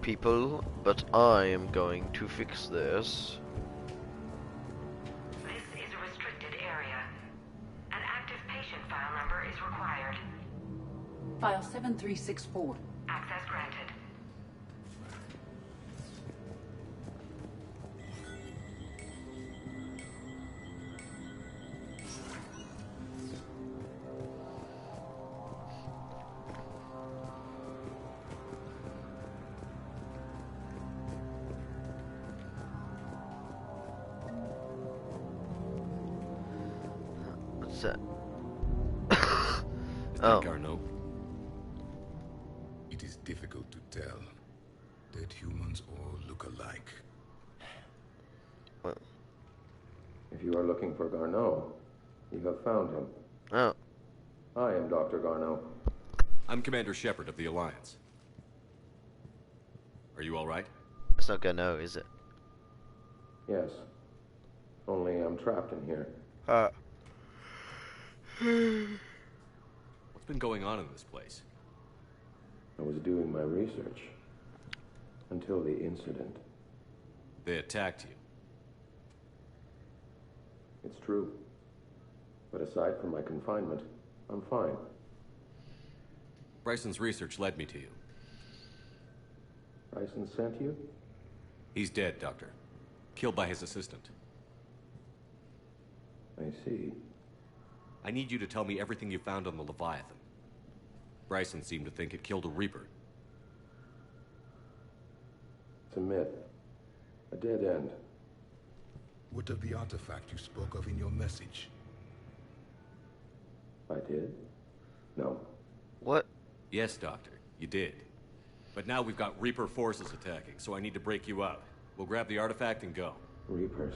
people, but I am going to fix this. This is a restricted area. An active patient file number is required. File 7364. Access granted. that? Is Oh. that Garneau? It is difficult to tell. Dead humans all look alike. What? If you are looking for Garneau, you have found him. Oh. I am Dr. Garneau. I'm Commander Shepard of the Alliance. Are you all right? It's not Garneau, is it? Yes. Only I'm trapped in here. What's been going on in this place? I was doing my research. Until the incident. They attacked you. It's true. But aside from my confinement, I'm fine. Bryson's research led me to you. Bryson sent you? He's dead, Doctor. Killed by his assistant. I see. I need you to tell me everything you found on the Leviathan. Bryson seemed to think it killed a Reaper. It's a myth. A dead end. What of the artifact you spoke of in your message? I did? No. What? Yes, Doctor, you did. But now we've got Reaper forces attacking, so I need to break you out. We'll grab the artifact and go. Reapers.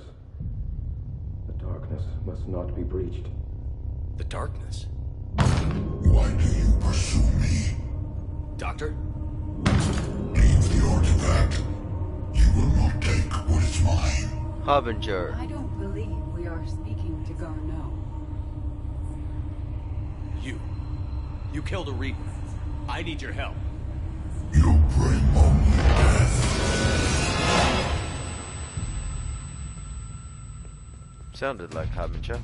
The darkness must not be breached. The darkness? Why do you pursue me? Doctor? Leave the artifact. You will not take what is mine. Harbinger. I don't believe we are speaking to Garneau. You killed a Reaper. I need your help. You bring only death. Sounded like Harbinger.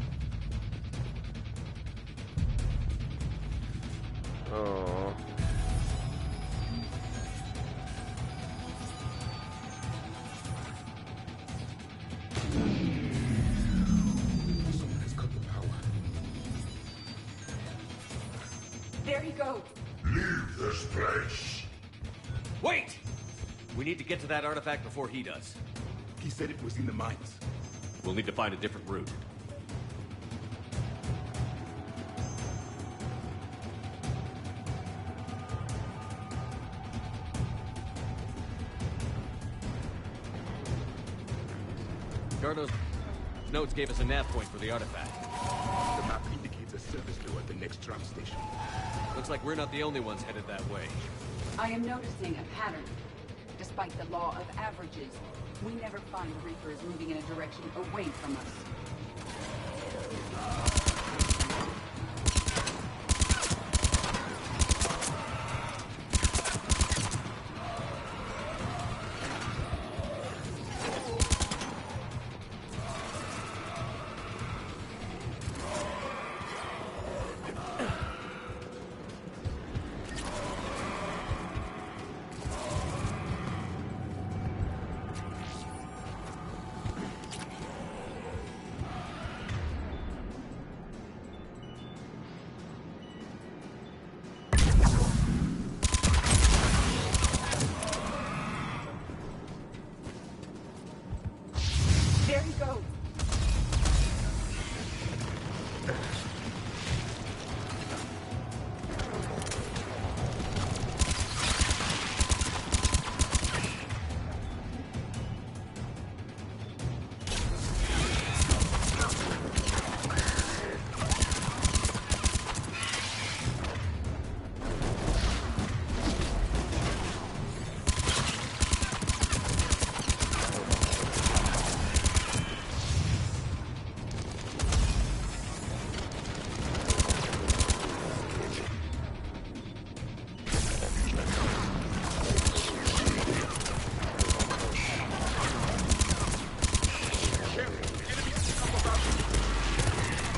Oh. Someone has cut the power. There he goes. Leave this place. Wait! We need to get to that artifact before he does. He said it was in the mines. We'll need to find a different route. Garneau's notes gave us a nav point for the artifact. The map indicates a service door at the next tram station. Looks like we're not the only ones headed that way. I am noticing a pattern. Despite the law of averages, we never find Reapers moving in a direction away from us. There he goes.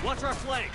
Watch our flank!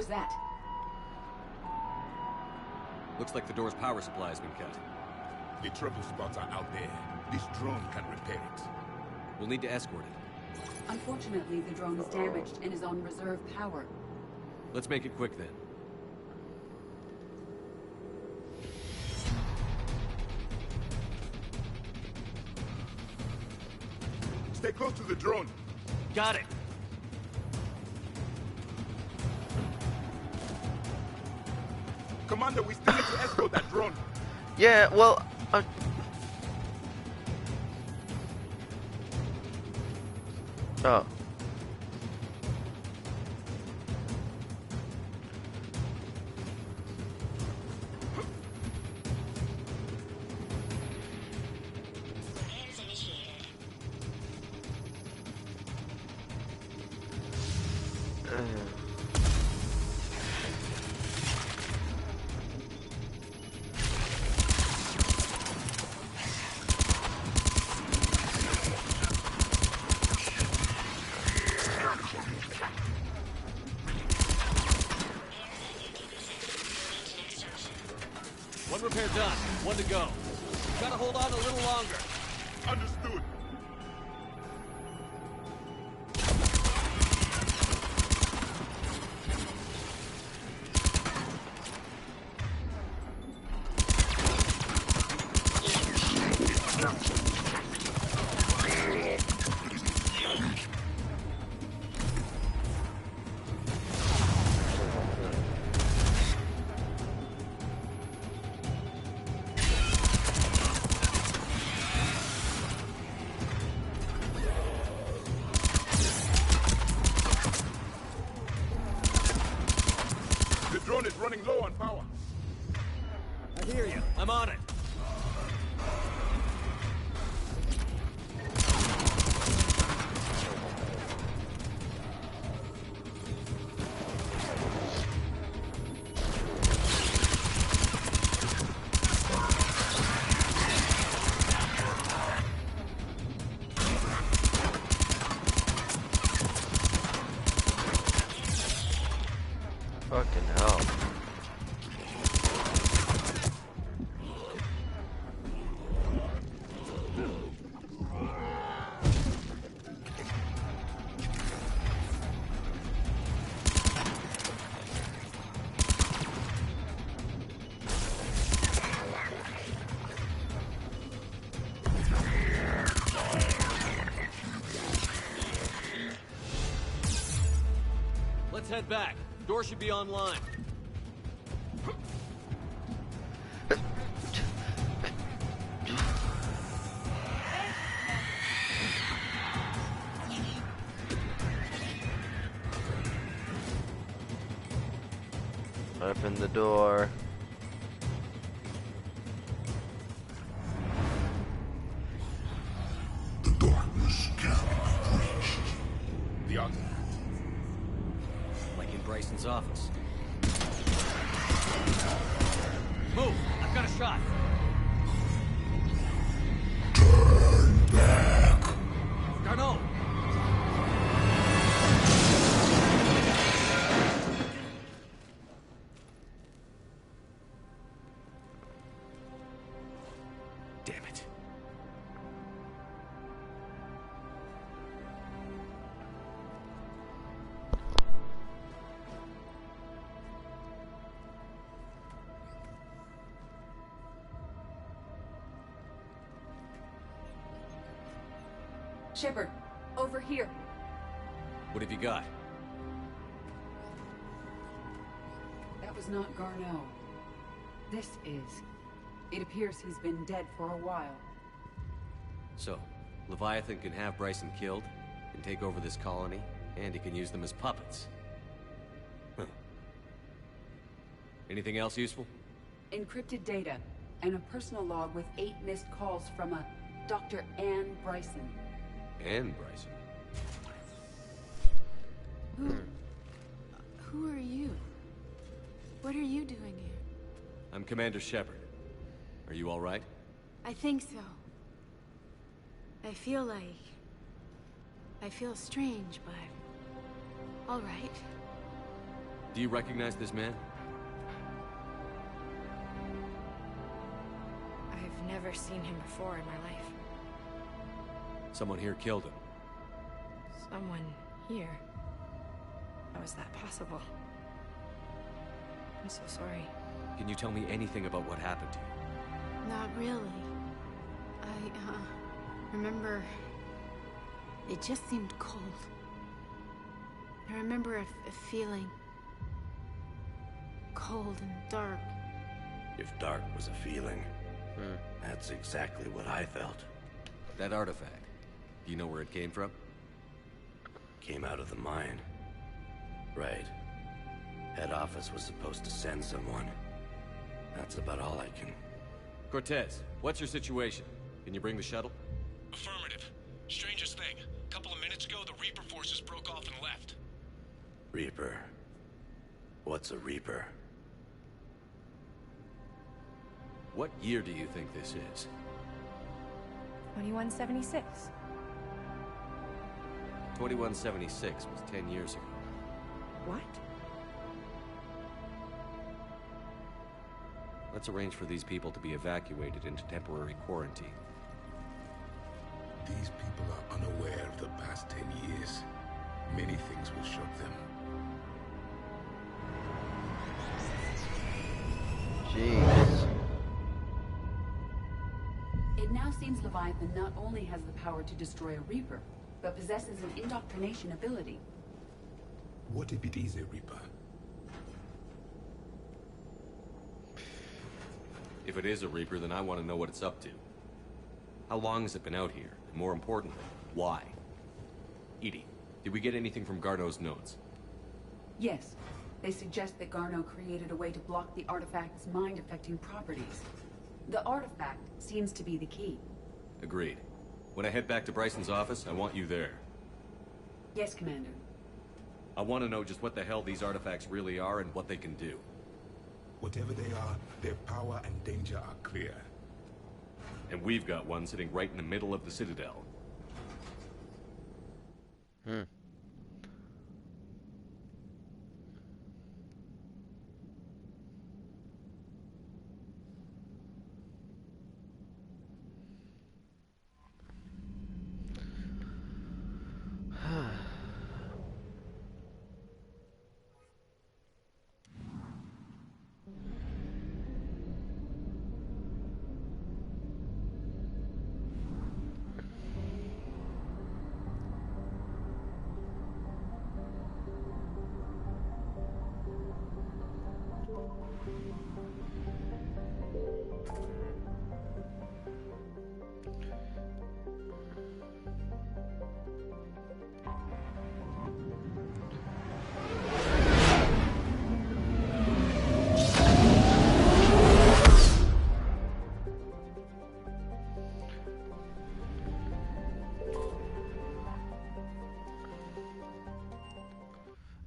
was that? Looks like the door's power supply has been cut. The trouble spots are out there. This drone can repair it. We'll need to escort it. Unfortunately, the drone is damaged and is on reserve power. Let's make it quick then. Stay close to the drone. Got it. Commander, we still need to escort that drone. Yeah, well, oh. One repair done. One to go. Gotta hold on a little longer. Understood. Is running low on power. I hear you. I'm on it. Fucking hell. Let's head back. Door should be online. Open the door. The darkness cannot be breached. The other. Like in Bryson's office. Move! I've got a shot! Turn back. Garneau! Damn it. Shepard, over here. What have you got? That was not Garneau. This is. It appears he's been dead for a while. So, Leviathan can have Bryson killed, can take over this colony, and he can use them as puppets. Huh. Anything else useful? Encrypted data, and a personal log with 8 missed calls from a Dr. Ann Bryson. And Bryson. Who are you? What are you doing here? I'm Commander Shepard. Are you all right? I think so. I feel strange, but all right. Do you recognize this man? I've never seen him before in my life. Someone here killed him. Someone here. How is that possible? I'm so sorry. Can you tell me anything about what happened to you? Not really. I, remember... It just seemed cold. I remember a feeling... cold and dark. If dark was a feeling, that's exactly what I felt. That artifact, do you know where it came from? Came out of the mine. Right. Head office was supposed to send someone. That's about all I can... Cortez, what's your situation? Can you bring the shuttle? Affirmative. Strangest thing. A couple of minutes ago, the Reaper forces broke off and left. Reaper. What's a Reaper? What year do you think this is? 2176. 2176 was 10 years ago. What? Let's arrange for these people to be evacuated into temporary quarantine. These people are unaware of the past 10 years. Many things will shock them. Jeez. It now seems Leviathan not only has the power to destroy a Reaper, but possesses an indoctrination ability. What if it is a Reaper? If it is a Reaper, then I want to know what it's up to. How long has it been out here? And more importantly, why? Edie, did we get anything from Garneau's notes? Yes. They suggest that Garneau created a way to block the artifact's mind-affecting properties. The artifact seems to be the key. Agreed. When I head back to Bryson's office, I want you there. Yes, Commander. I want to know just what the hell these artifacts really are and what they can do. Whatever they are, their power and danger are clear. And we've got one sitting right in the middle of the Citadel.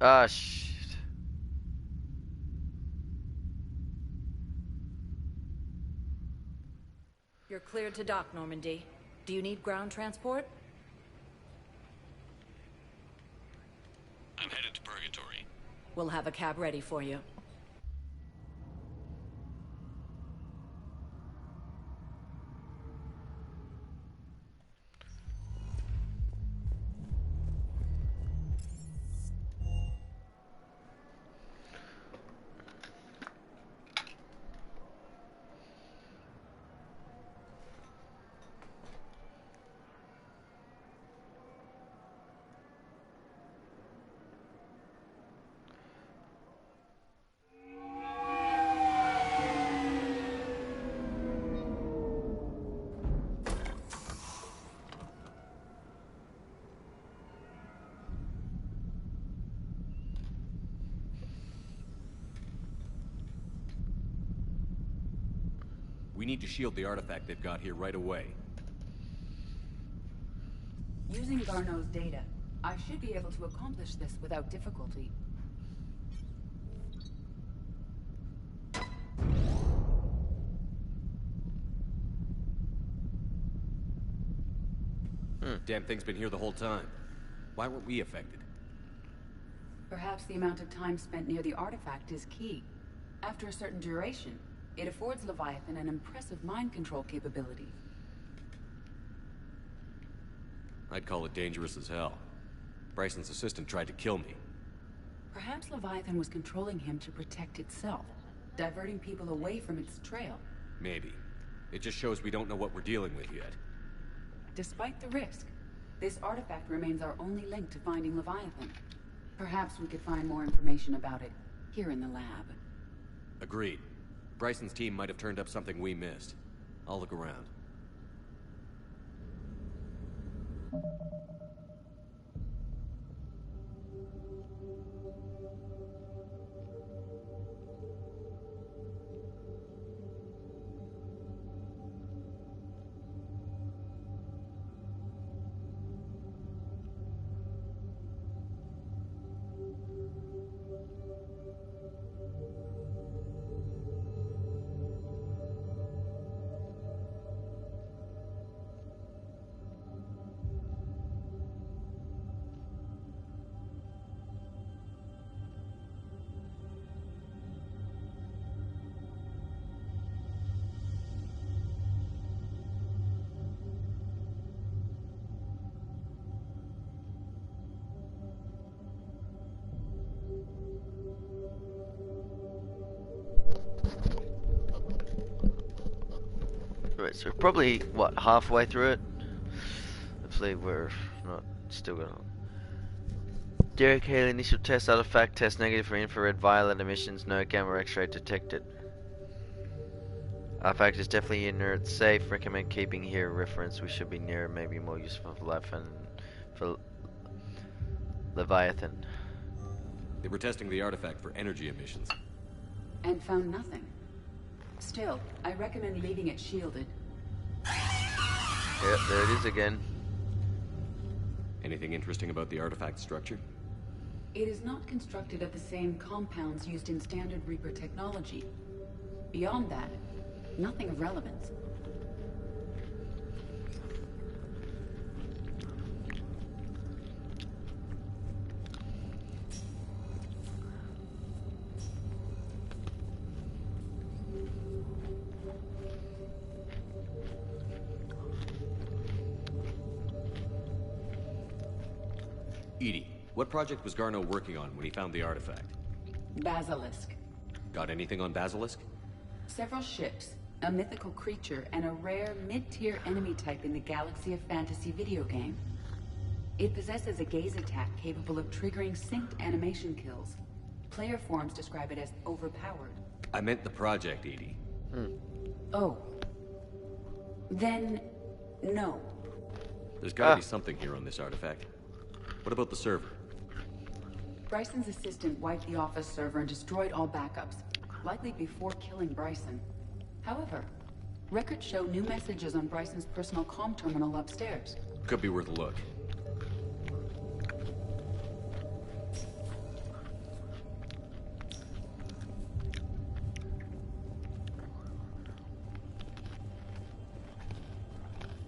Ah, shit. You're cleared to dock, Normandy. Do you need ground transport? I'm headed to Purgatory. We'll have a cab ready for you. We need to shield the artifact they've got here right away. Using Garneau's data, I should be able to accomplish this without difficulty. Damn thing's been here the whole time. Why weren't we affected? Perhaps the amount of time spent near the artifact is key. After a certain duration, it affords Leviathan an impressive mind control capability. I'd call it dangerous as hell. Bryson's assistant tried to kill me. Perhaps Leviathan was controlling him to protect itself, diverting people away from its trail. Maybe. It just shows we don't know what we're dealing with yet. Despite the risk, this artifact remains our only link to finding Leviathan. Perhaps we could find more information about it here in the lab. Agreed. Bryson's team might have turned up something we missed. I'll look around. Right, so probably, what, halfway through it? Hopefully we're not still gonna... Derek Hale, initial test artifact test negative for infrared violet emissions, no gamma x-ray detected. Artifact is definitely inert, safe, recommend keeping here reference, we should be near, maybe more useful for life and for Leviathan. They were testing the artifact for energy emissions. And found nothing. Still, I recommend leaving it shielded. Yep, there it is again. Anything interesting about the artifact structure? It is not constructed of the same compounds used in standard Reaper technology. Beyond that, nothing of relevance. Edie, what project was Garneau working on when he found the artifact? Basilisk. Got anything on Basilisk? Several ships, a mythical creature, and a rare mid-tier enemy type in the Galaxy of Fantasy video game. It possesses a gaze attack capable of triggering synced animation kills. Player forums describe it as overpowered. I meant the project, Edie. Oh. Then, no. There's gotta be something here on this artifact. What about the server? Bryson's assistant wiped the office server and destroyed all backups, likely before killing Bryson. However, records show new messages on Bryson's personal comm terminal upstairs. Could be worth a look.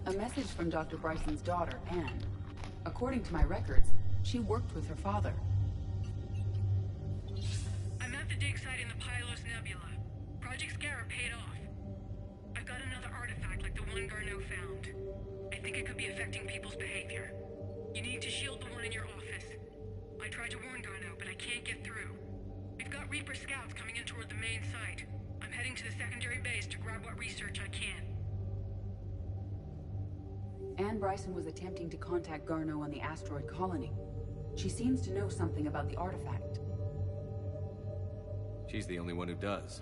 A message from Dr. Bryson's daughter, Anne. According to my records, she worked with her father. I'm at the dig site in the Pylos Nebula. Project Scarab paid off. I've got another artifact like the one Garneau found. I think it could be affecting people's behavior. You need to shield the one in your office. I tried to warn Garneau, but I can't get through. We've got Reaper scouts coming in toward the main site. I'm heading to the secondary base to grab what research I can. Anne Bryson was attempting to contact Garneau on the asteroid colony. She seems to know something about the artifact. She's the only one who does.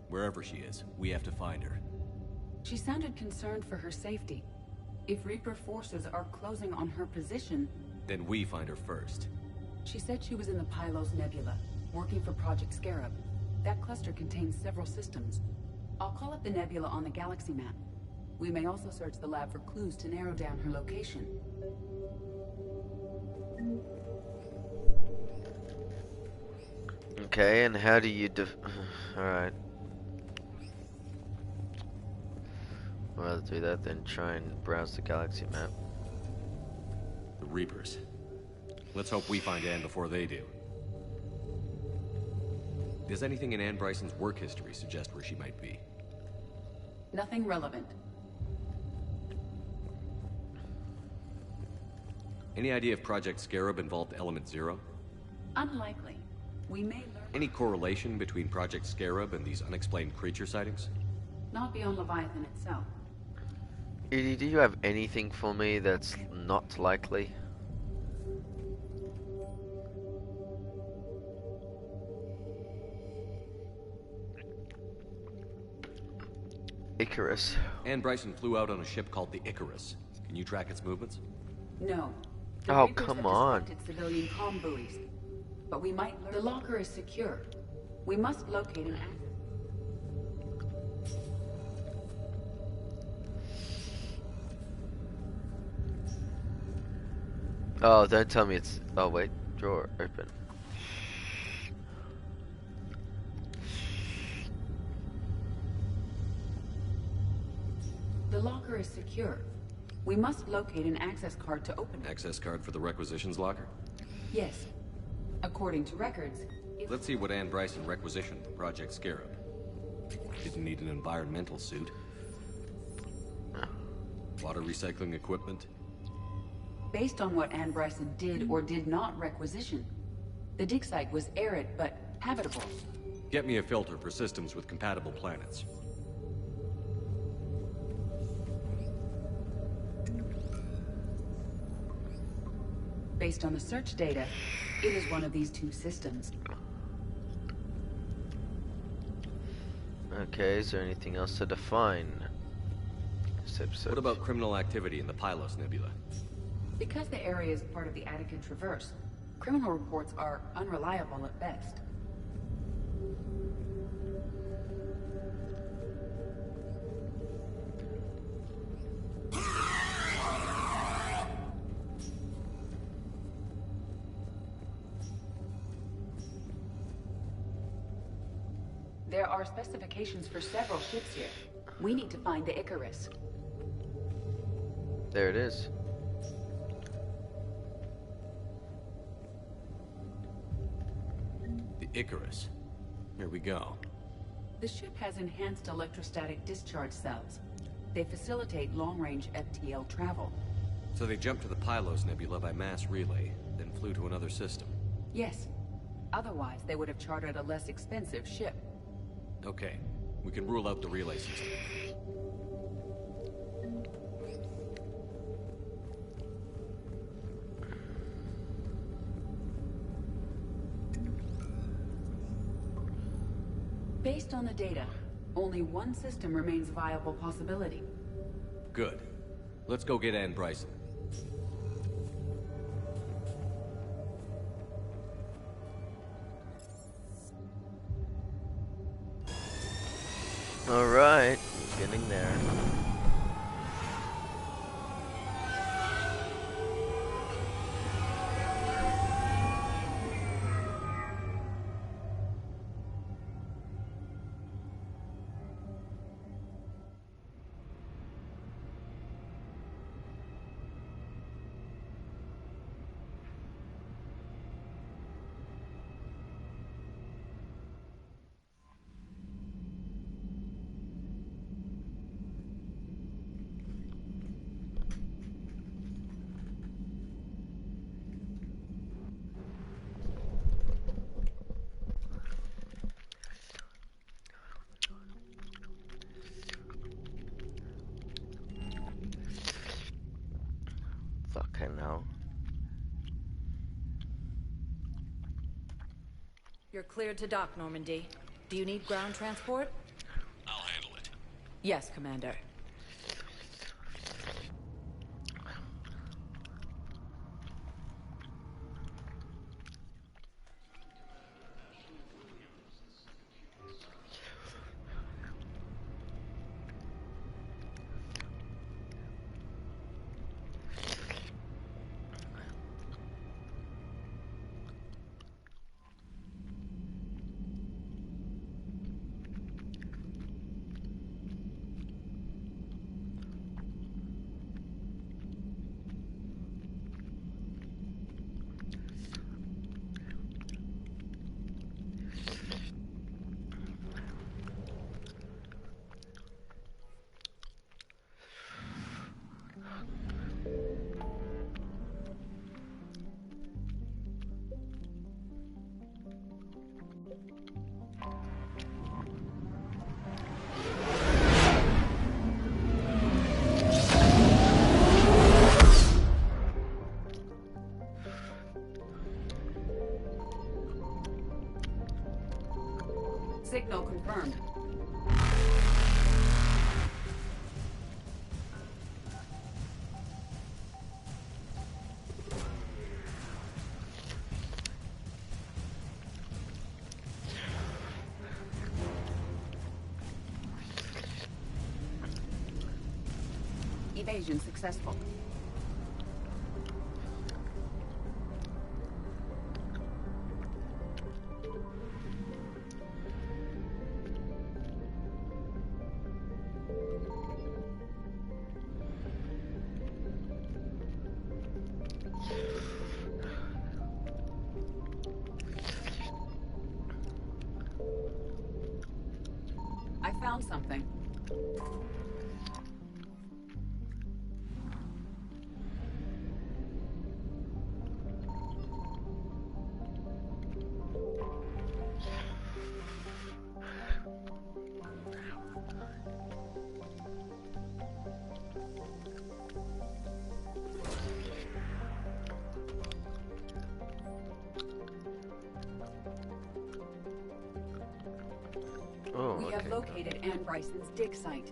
Wherever she is, we have to find her. She sounded concerned for her safety. If Reaper forces are closing on her position... Then we find her first. She said she was in the Pylos Nebula, working for Project Scarab. That cluster contains several systems. I'll call up the nebula on the galaxy map. We may also search the lab for clues to narrow down her location. Okay, and how do you Alright. I'd rather do that than try and browse the galaxy map. The Reapers. Let's hope we find Anne before they do. Does anything in Anne Bryson's work history suggest where she might be? Nothing relevant. Any idea if Project Scarab involved Element Zero? Unlikely. We may learn. Any correlation between Project Scarab and these unexplained creature sightings? Not beyond Leviathan itself. Edie, do you have anything for me that's not likely? Icarus. Anne Bryson flew out on a ship called the Icarus. Can you track its movements? No. Oh, Reapers come have on. disrupted civilian comm buoys. But we might learn. The locker is secure. We must locate an access. Oh, don't tell me it's... Oh, wait. Drawer open. The locker is secure. We must locate an access card to open it. Access card for the requisitions locker? Yes. According to records, Let's see what Anne Bryson requisitioned for Project Scarab. Didn't need an environmental suit. Water recycling equipment. based on what Anne Bryson did or did not requisition, the dig site was arid but habitable. Get me a filter for systems with compatible planets. Based on the search data, it is one of these two systems. Okay, is there anything else to define? What about criminal activity in the Pylos Nebula? Because the area is part of the Attica Traverse, criminal reports are unreliable at best. There are specifications for several ships here. We need to find the Icarus. There it is. The Icarus. Here we go. The ship has enhanced electrostatic discharge cells. They facilitate long-range FTL travel. So they jumped to the Pylos Nebula by mass relay, then flew to another system. Yes. Otherwise, they would have chartered a less expensive ship. Okay, we can rule out the relay system. Based on the data, only one system remains a viable possibility. Good. Let's go get Anne Bryson. Alright, getting there. Fucking hell. You're cleared to dock, Normandy. Do you need ground transport? I'll handle it. Yes, Commander. evasion successful. I found something. Oh, We have okay. located Anne Bryson's dig site.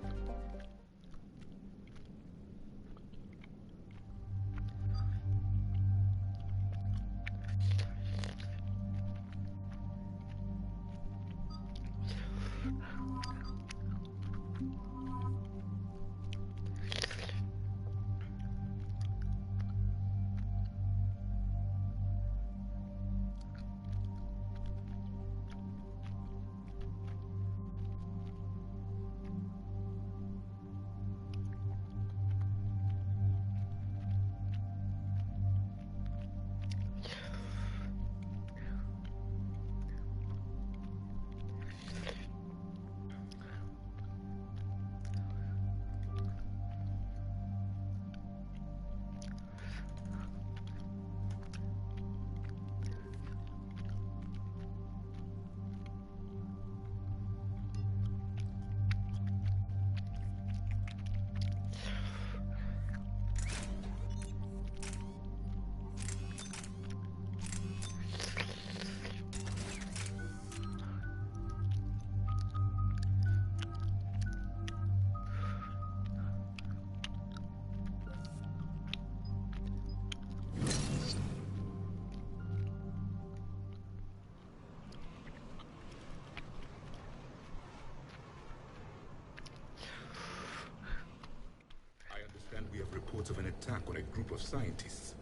We have reports of an attack on a group of scientists.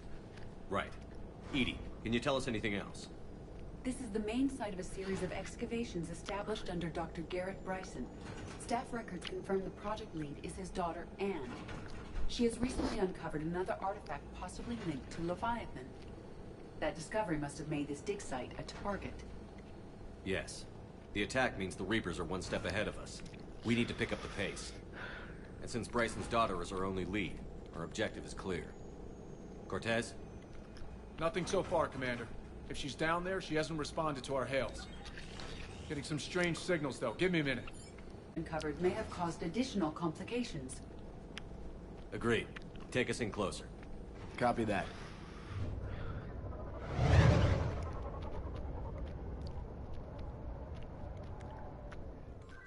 Right. Edie, can you tell us anything else? This is the main site of a series of excavations established under Dr. Garrett Bryson. Staff records confirm the project lead is his daughter, Anne. She has recently uncovered another artifact possibly linked to Leviathan. That discovery must have made this dig site a target. Yes. The attack means the Reapers are one step ahead of us. We need to pick up the pace. And since Bryson's daughter is our only lead, our objective is clear. Cortez? Nothing so far, Commander. If she's down there, she hasn't responded to our hails. Getting some strange signals, though. Give me a minute. Uncovered may have caused additional complications. Agreed. Take us in closer. Copy that.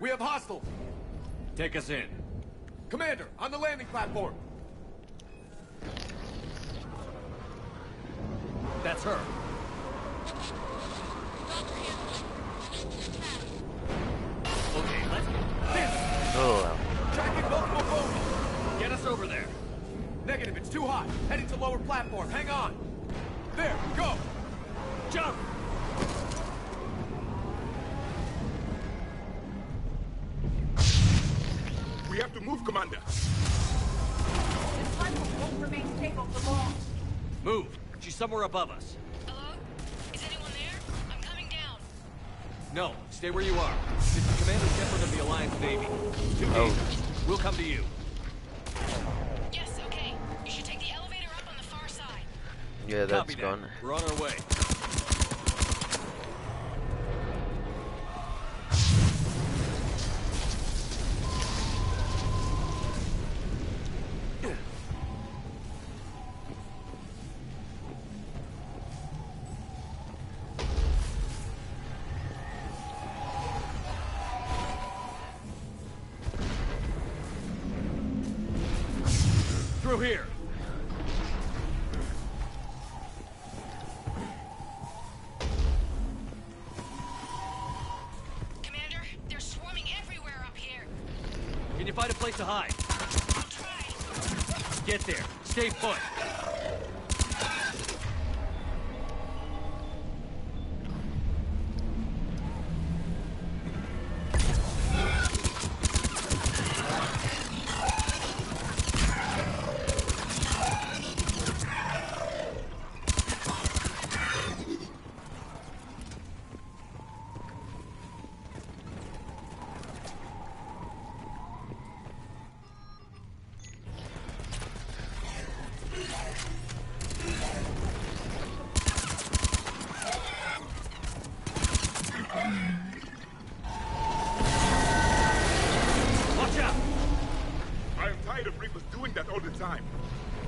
We have hostiles! Take us in. Commander, on the landing platform! That's her. Okay, let's get Oh, Tracking multiple boats! Get us over there. Negative, it's too hot. Heading to lower platform. Hang on. There, go! Jump! We have to move, Commander. This platform won't remain stable for long. Move. She's somewhere above us. Hello? Is anyone there? I'm coming down. No, stay where you are. It's the Commander Shepard of the Alliance Navy. Too dangerous. We'll come to you. Yes, okay. You should take the elevator up on the far side. yeah, that's Copy that. gone. We're on our way. Through here. Commander, they're swarming everywhere up here. Can you find a place to hide? I'll try. get there. Stay put.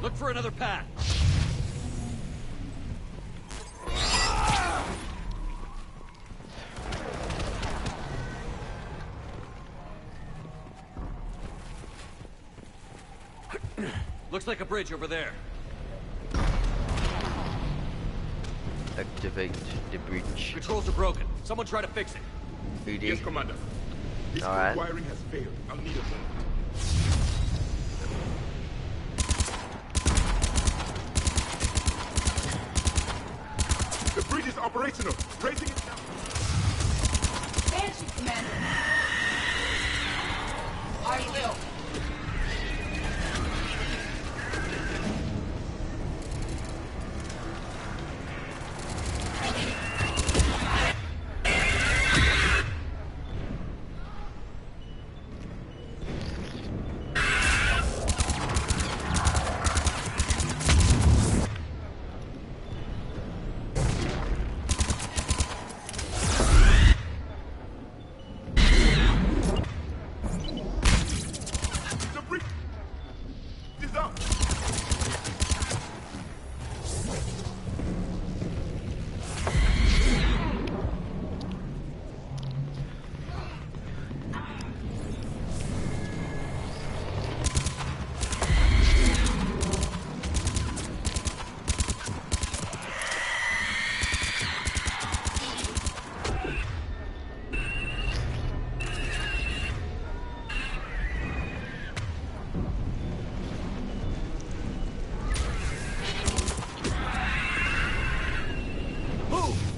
Look for another path. Looks like a bridge over there. Activate the bridge. Controls are broken. Someone try to fix it. ED. Yes, Commander. This wiring has failed. I'll need a moment. The bridge is operational. Raising it now. Banshee, Commander. I will.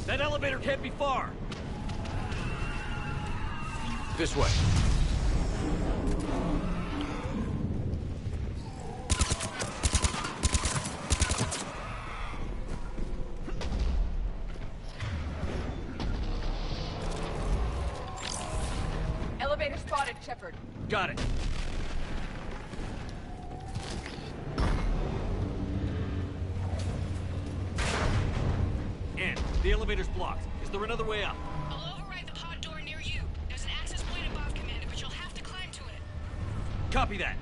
That elevator can't be far. This way. Elevator spotted, Shepard. Got it. The elevator's blocked. Is there another way up? I'll override the pod door near you. There's an access point above, Commander, but you'll have to climb to it. Copy that.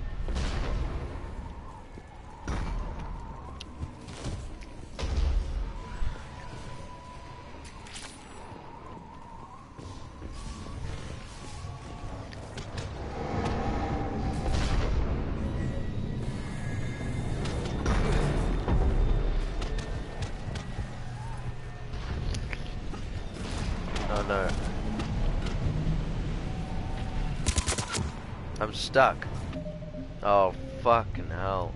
Oh no. I'm stuck. Oh, fucking hell.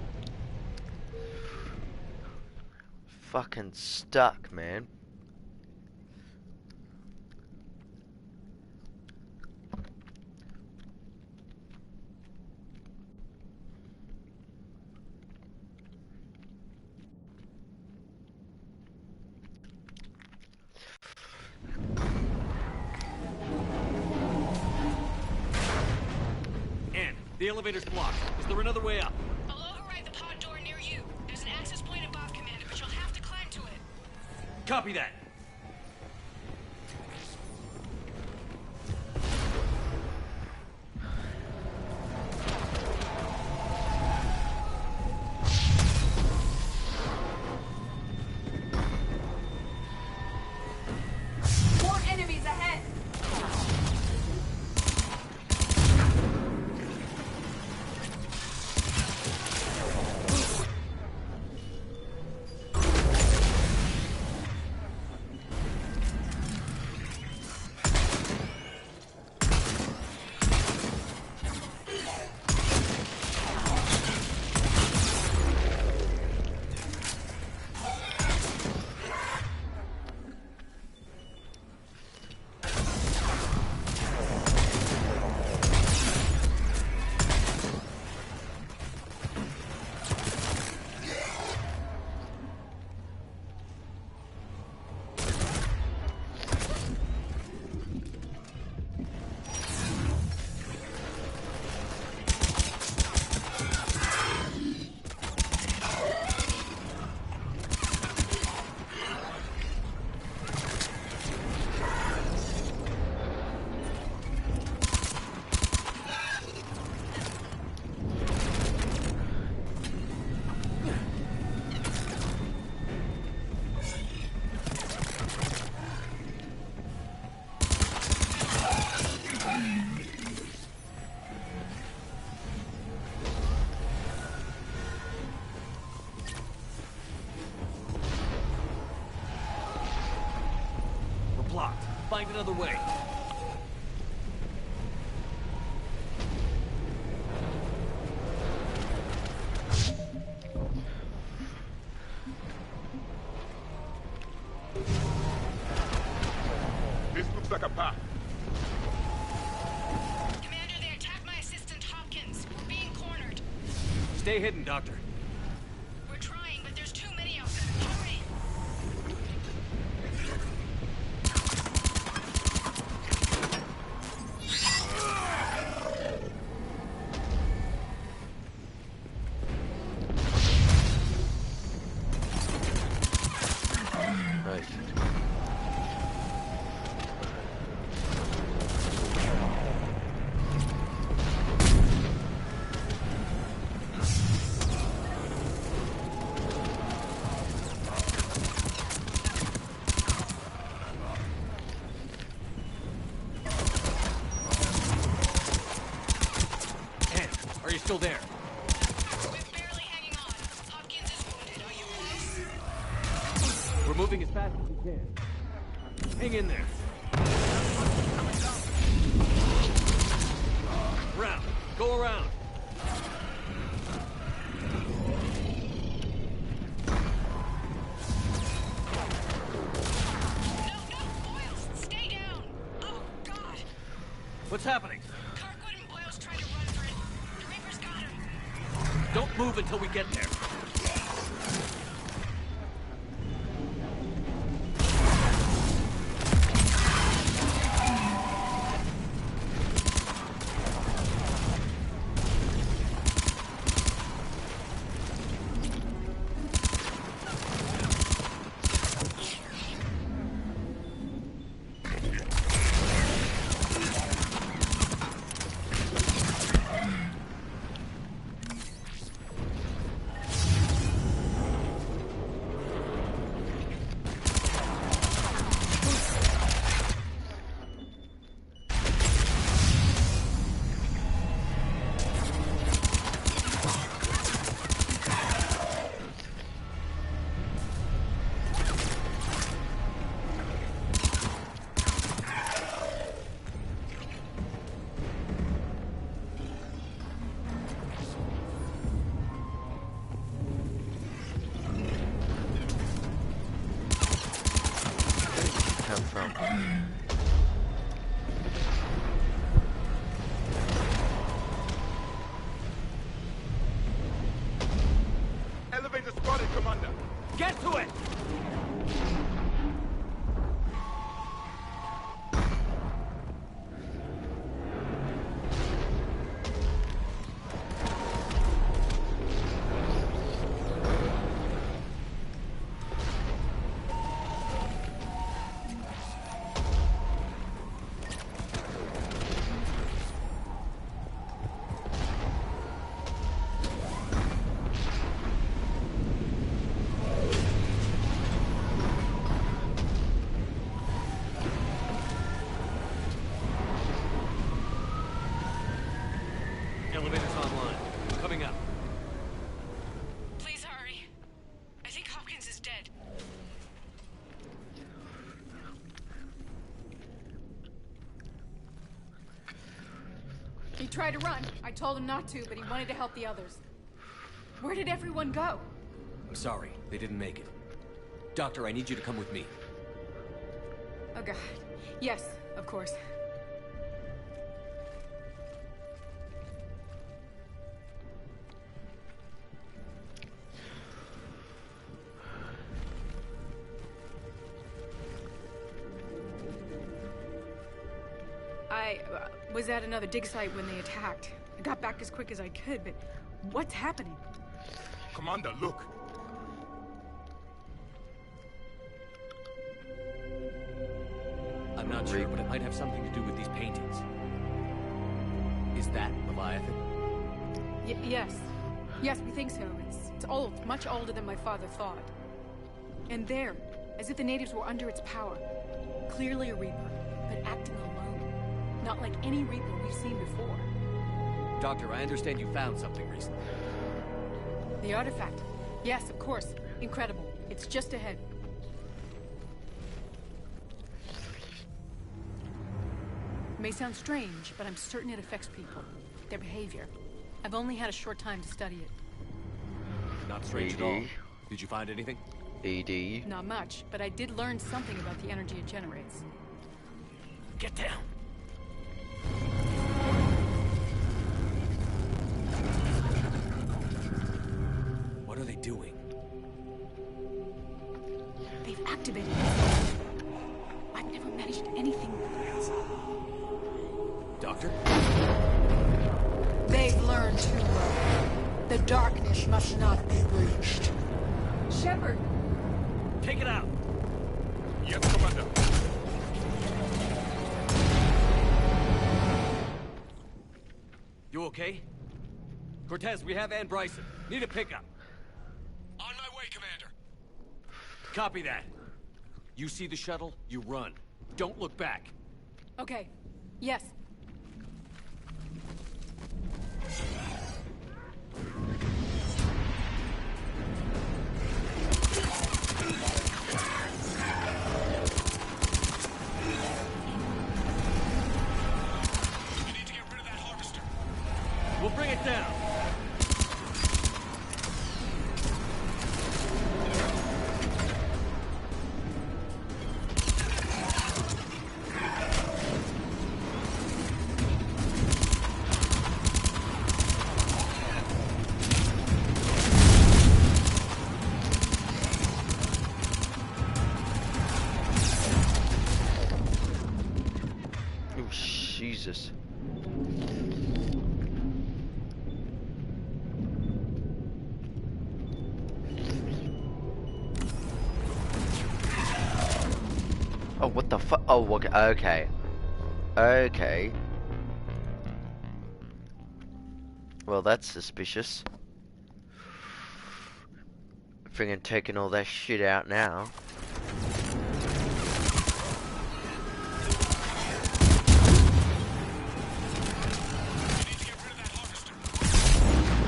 Fucking stuck, man. The elevator's blocked. Is there another way up? I'll override the pod door near you. There's an access point above, Commander, but you'll have to climb to it. Copy that. More enemies ahead! find another way. This looks like a path. Commander, they attacked my assistant Hopkins. We're being cornered. Stay hidden, Doctor. We're trying, but there's too many of them. Hurry! Right. Anne, are you still there? We're moving as fast as we can. Hang in there. Round. Go around. Stay down! Oh, God! What's happening? Kirkwood and Boyle's trying to run for it. The Reaper's got him. Don't move until we get there. Come from. Elevator spotted, Commander. Get to it! Elevator's online. Coming up. Please hurry. I think Hopkins is dead. He tried to run. I told him not to, but he wanted to help the others. Where did everyone go? I'm sorry, they didn't make it. Doctor, I need you to come with me. Oh, God. Yes, of course. I was at another dig site when they attacked. I got back as quick as I could, but what's happening? Commander, look. I'm not sure, but it might have something to do with these paintings. Is that Leviathan? Yes. Yes, we think so. It's old, much older than my father thought. And there, as if the natives were under its power. Clearly a Reaper, but acting alone. Not like any Reaper we've seen before. Doctor, I understand you found something recently. The artifact. Yes, of course. Incredible. It's just ahead. It may sound strange, but I'm certain it affects people. Their behavior. I've only had a short time to study it. Not strange at all. Did you find anything? ED. Not much, but I did learn something about the energy it generates. Get down. What are they doing? They've activated it. I've never managed anything. Doctor? They've learned too well. The darkness must not be breached. Shepard! Take it out. Yes, Commander. You okay? Cortez, we have Ann Bryson. Need a pickup. On my way, Commander. Copy that. You see the shuttle, you run. Don't look back. Okay. Yes. You need to get rid of that harvester. We'll bring it down. Oh, Jesus. Oh, what the fuck? Oh, okay. Okay. Okay. Well, that's suspicious. Friggin' taking all that shit out now.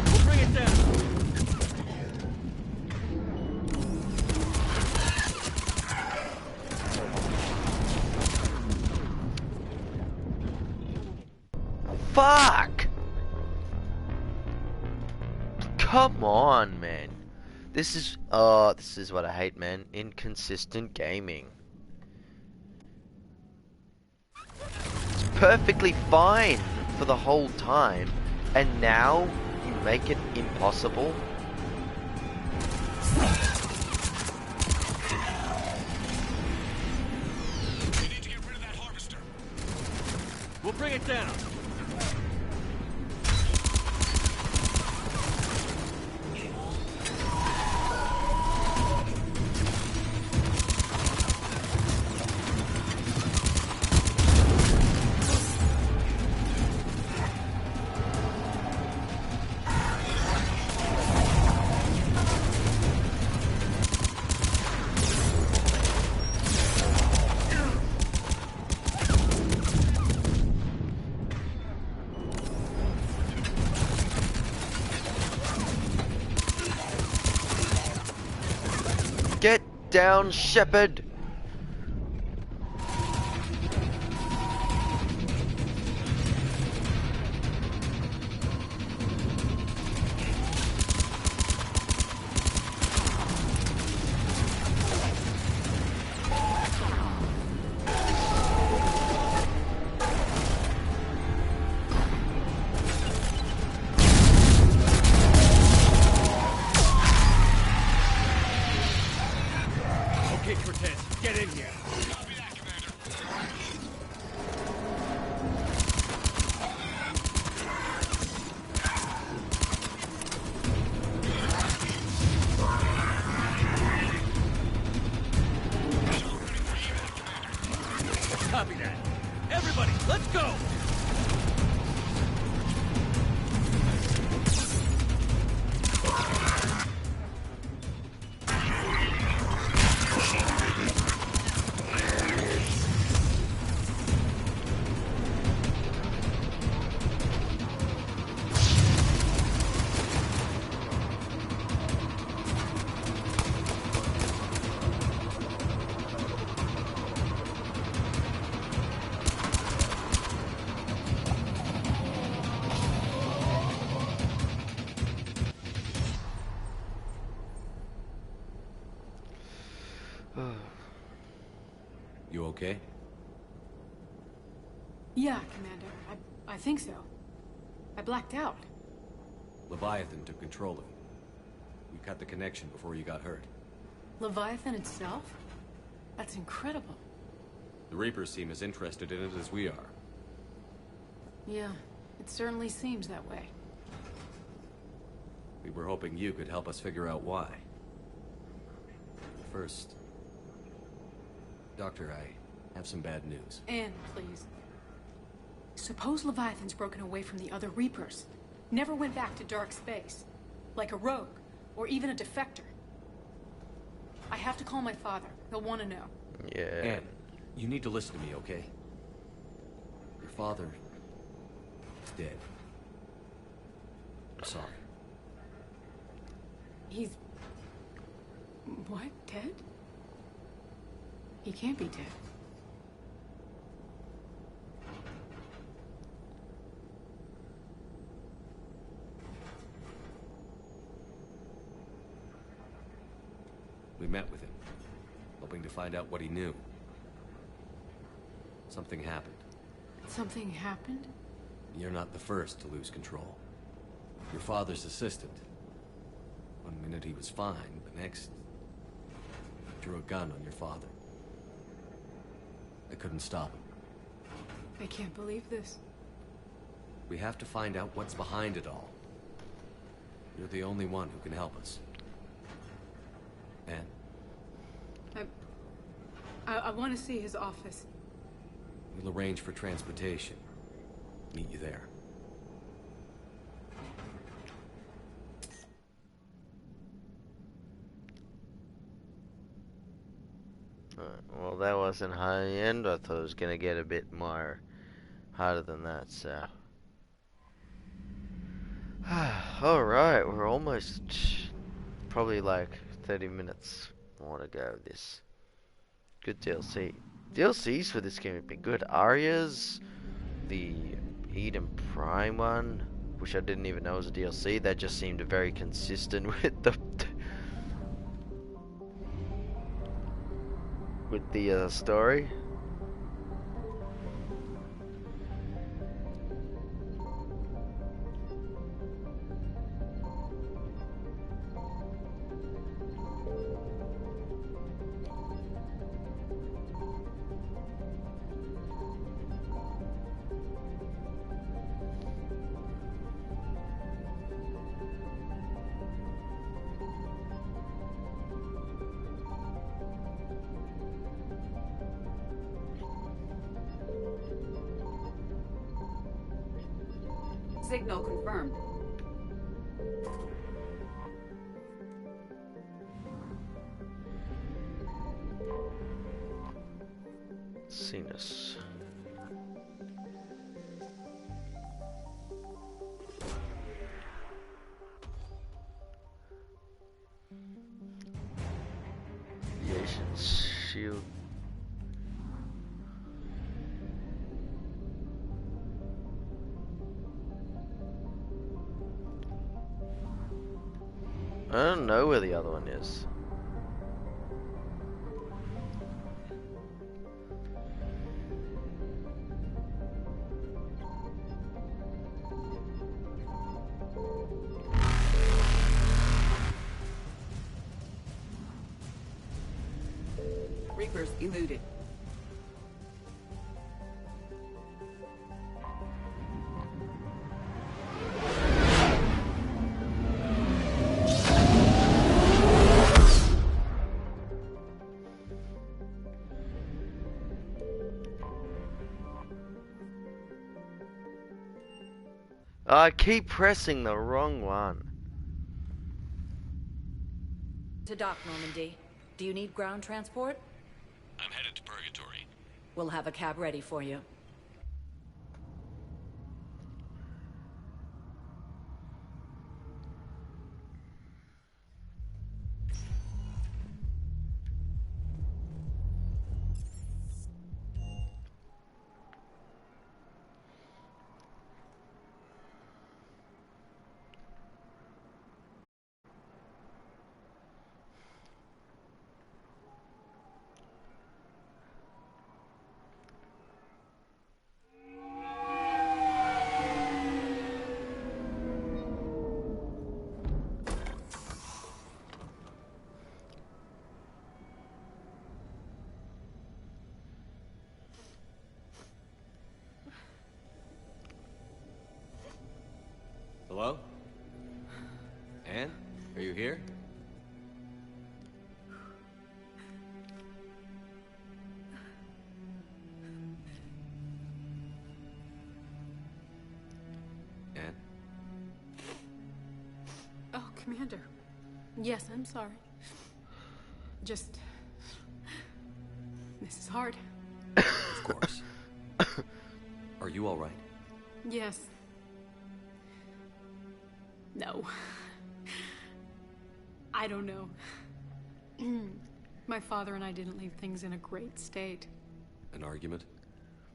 We'll bring it down. Fuck! Come on, man. This is what I hate, man. Inconsistent gaming. It's perfectly fine for the whole time, and now you make it impossible. You need to get rid of that harvester. We'll bring it down. Get down, Shepard! Okay, Cortez. You okay? Yeah, Commander. I think so. I blacked out. Leviathan took control of it. We cut the connection before you got hurt. Leviathan itself? That's incredible. The Reapers seem as interested in it as we are. Yeah, it certainly seems that way. We were hoping you could help us figure out why. First, Doctor, I have some bad news. Anne, please. Suppose Leviathan's broken away from the other Reapers. Never went back to dark space. Like a rogue, or even a defector. I have to call my father. He'll want to know. Yeah. Anne, you need to listen to me, okay? Your father is dead. I'm sorry. He's... what? Dead? He can't be dead. We met with him, hoping to find out what he knew. Something happened. Something happened? You're not the first to lose control. Your father's assistant. One minute he was fine, but next... drew a gun on your father. I couldn't stop him. I can't believe this. We have to find out what's behind it all. You're the only one who can help us. Anne? I want to see his office. We'll arrange for transportation. Meet you there. Well, that wasn't high end. I thought it was gonna get a bit more harder than that, so. Alright, we're almost probably like 30 minutes more to go with this. Good DLC. DLCs for this game have been good. Arya's, the Eden Prime one, which I didn't even know was a DLC, that just seemed very consistent with the story. Signal confirmed. Sinus. Aviation shield. I don't know where the other one is. Reapers eluded. I keep pressing the wrong one. To dock, Normandy. Do you need ground transport? I'm headed to Purgatory. We'll have a cab ready for you. Are you here? Anne? Oh, Commander. Yes, I'm sorry. Just... This is hard. Of course. Are you all right? Yes. No. I don't know. My father and I didn't leave things in a great state. An argument?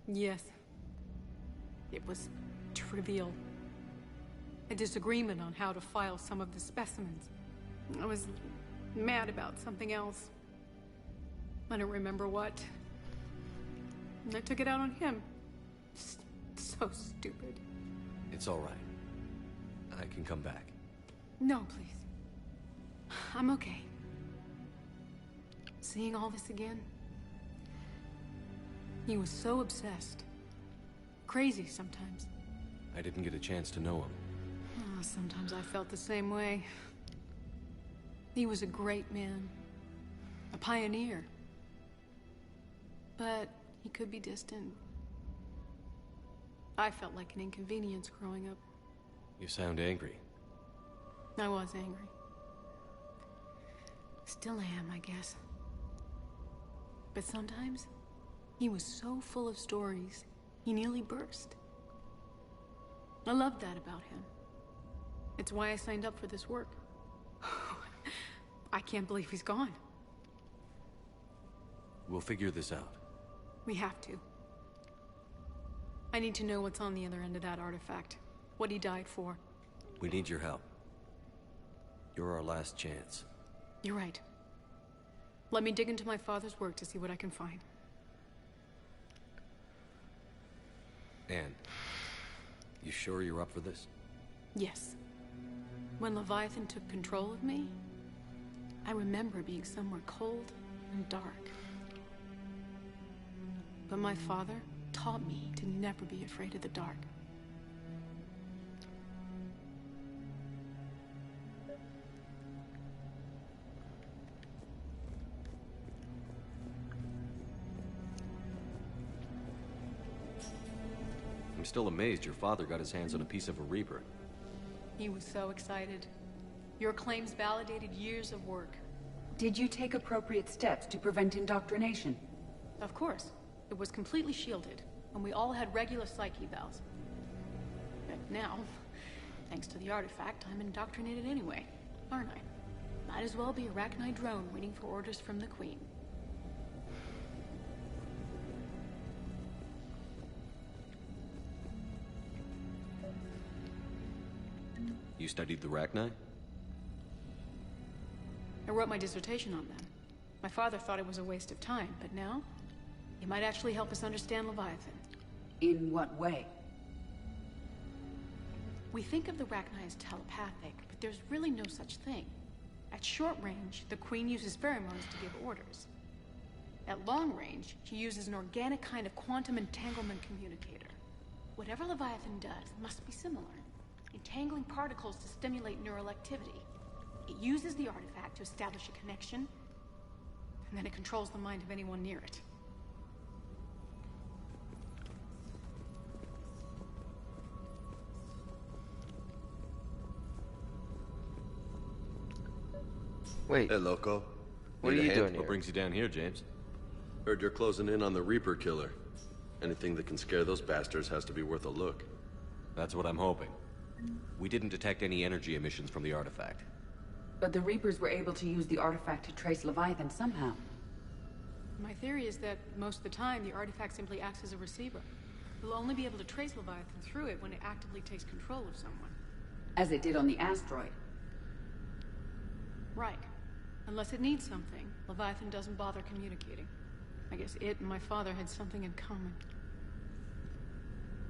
Yes. It was trivial. A disagreement on how to file some of the specimens. I was mad about something else. I don't remember what. And I took it out on him. So stupid. It's all right. I can come back. No, please. I'm okay. Seeing all this again? He was so obsessed. Crazy sometimes. I didn't get a chance to know him. Oh, sometimes I felt the same way. He was a great man. A pioneer. But he could be distant. I felt like an inconvenience growing up. You sound angry. I was angry. Still am, I guess. But sometimes, he was so full of stories, he nearly burst. I loved that about him. It's why I signed up for this work. I can't believe he's gone. We'll figure this out. We have to. I need to know what's on the other end of that artifact. What he died for. We need your help. You're our last chance. You're right. Let me dig into my father's work to see what I can find. Anne, you sure you're up for this? Yes. When Leviathan took control of me, I remember being somewhere cold and dark. But my father taught me to never be afraid of the dark. I'm still amazed your father got his hands on a piece of a Reaper. He was so excited. Your claims validated years of work. Did you take appropriate steps to prevent indoctrination? Of course. It was completely shielded, and we all had regular psych evals. But now, thanks to the artifact, I'm indoctrinated anyway, aren't I? Might as well be a Arachnite drone waiting for orders from the Queen. You studied the Arachnite? I wrote my dissertation on them. My father thought it was a waste of time, but now, it might actually help us understand Leviathan. In what way? We think of the Arachnite as telepathic, but there's really no such thing. At short range, the Queen uses pheromones to give orders. At long range, she uses an organic kind of quantum entanglement communicator. Whatever Leviathan does must be similar, entangling particles to stimulate neural activity. It uses the artifact to establish a connection, and then it controls the mind of anyone near it. Wait. Hey, Loco. What are Need a you hand? doing here? What brings you down here, James? Heard you're closing in on the Reaper killer. Anything that can scare those bastards has to be worth a look. That's what I'm hoping. We didn't detect any energy emissions from the artifact. But the Reapers were able to use the artifact to trace Leviathan somehow. My theory is that most of the time, the artifact simply acts as a receiver. We'll only be able to trace Leviathan through it when it actively takes control of someone. As it did on the asteroid. Right. Unless it needs something, Leviathan doesn't bother communicating. I guess it and my father had something in common.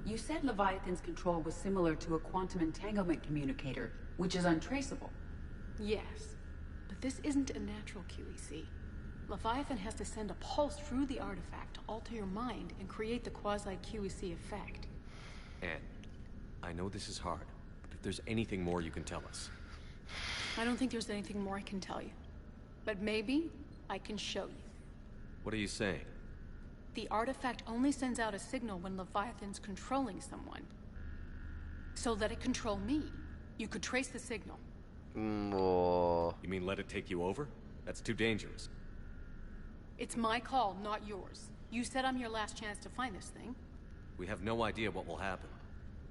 You said Leviathan's control was similar to a quantum entanglement communicator, which is untraceable. Yes, but this isn't a natural QEC. Leviathan has to send a pulse through the artifact to alter your mind and create the quasi-QEC effect. Anne, I know this is hard, but if there's anything more you can tell us. I don't think there's anything more I can tell you. But maybe I can show you. What are you saying? The artifact only sends out a signal when Leviathan's controlling someone. So let it control me. You could trace the signal. You mean let it take you over? That's too dangerous. It's my call, not yours. You said I'm your last chance to find this thing. We have no idea what will happen.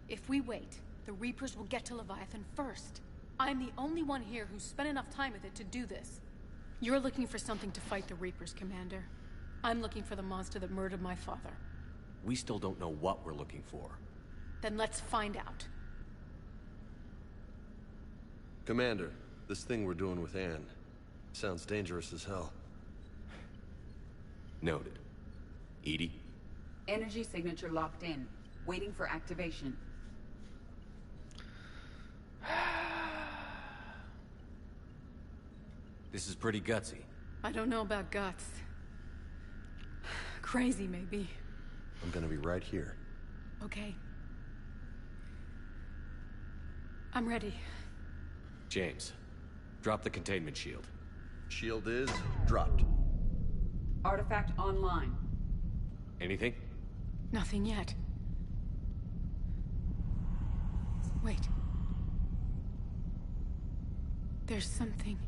If we wait, the Reapers will get to Leviathan first. I'm the only one here who's spent enough time with it to do this. You're looking for something to fight the Reapers, Commander. I'm looking for the monster that murdered my father. We still don't know what we're looking for. Then let's find out. Commander, this thing we're doing with Anne sounds dangerous as hell. Noted. Edie? Energy signature locked in. Waiting for activation. This is pretty gutsy. I don't know about guts. Crazy, maybe. I'm gonna be right here. Okay. I'm ready. James, drop the containment shield. Shield is dropped. Artifact online. Anything? Nothing yet. Wait. There's something.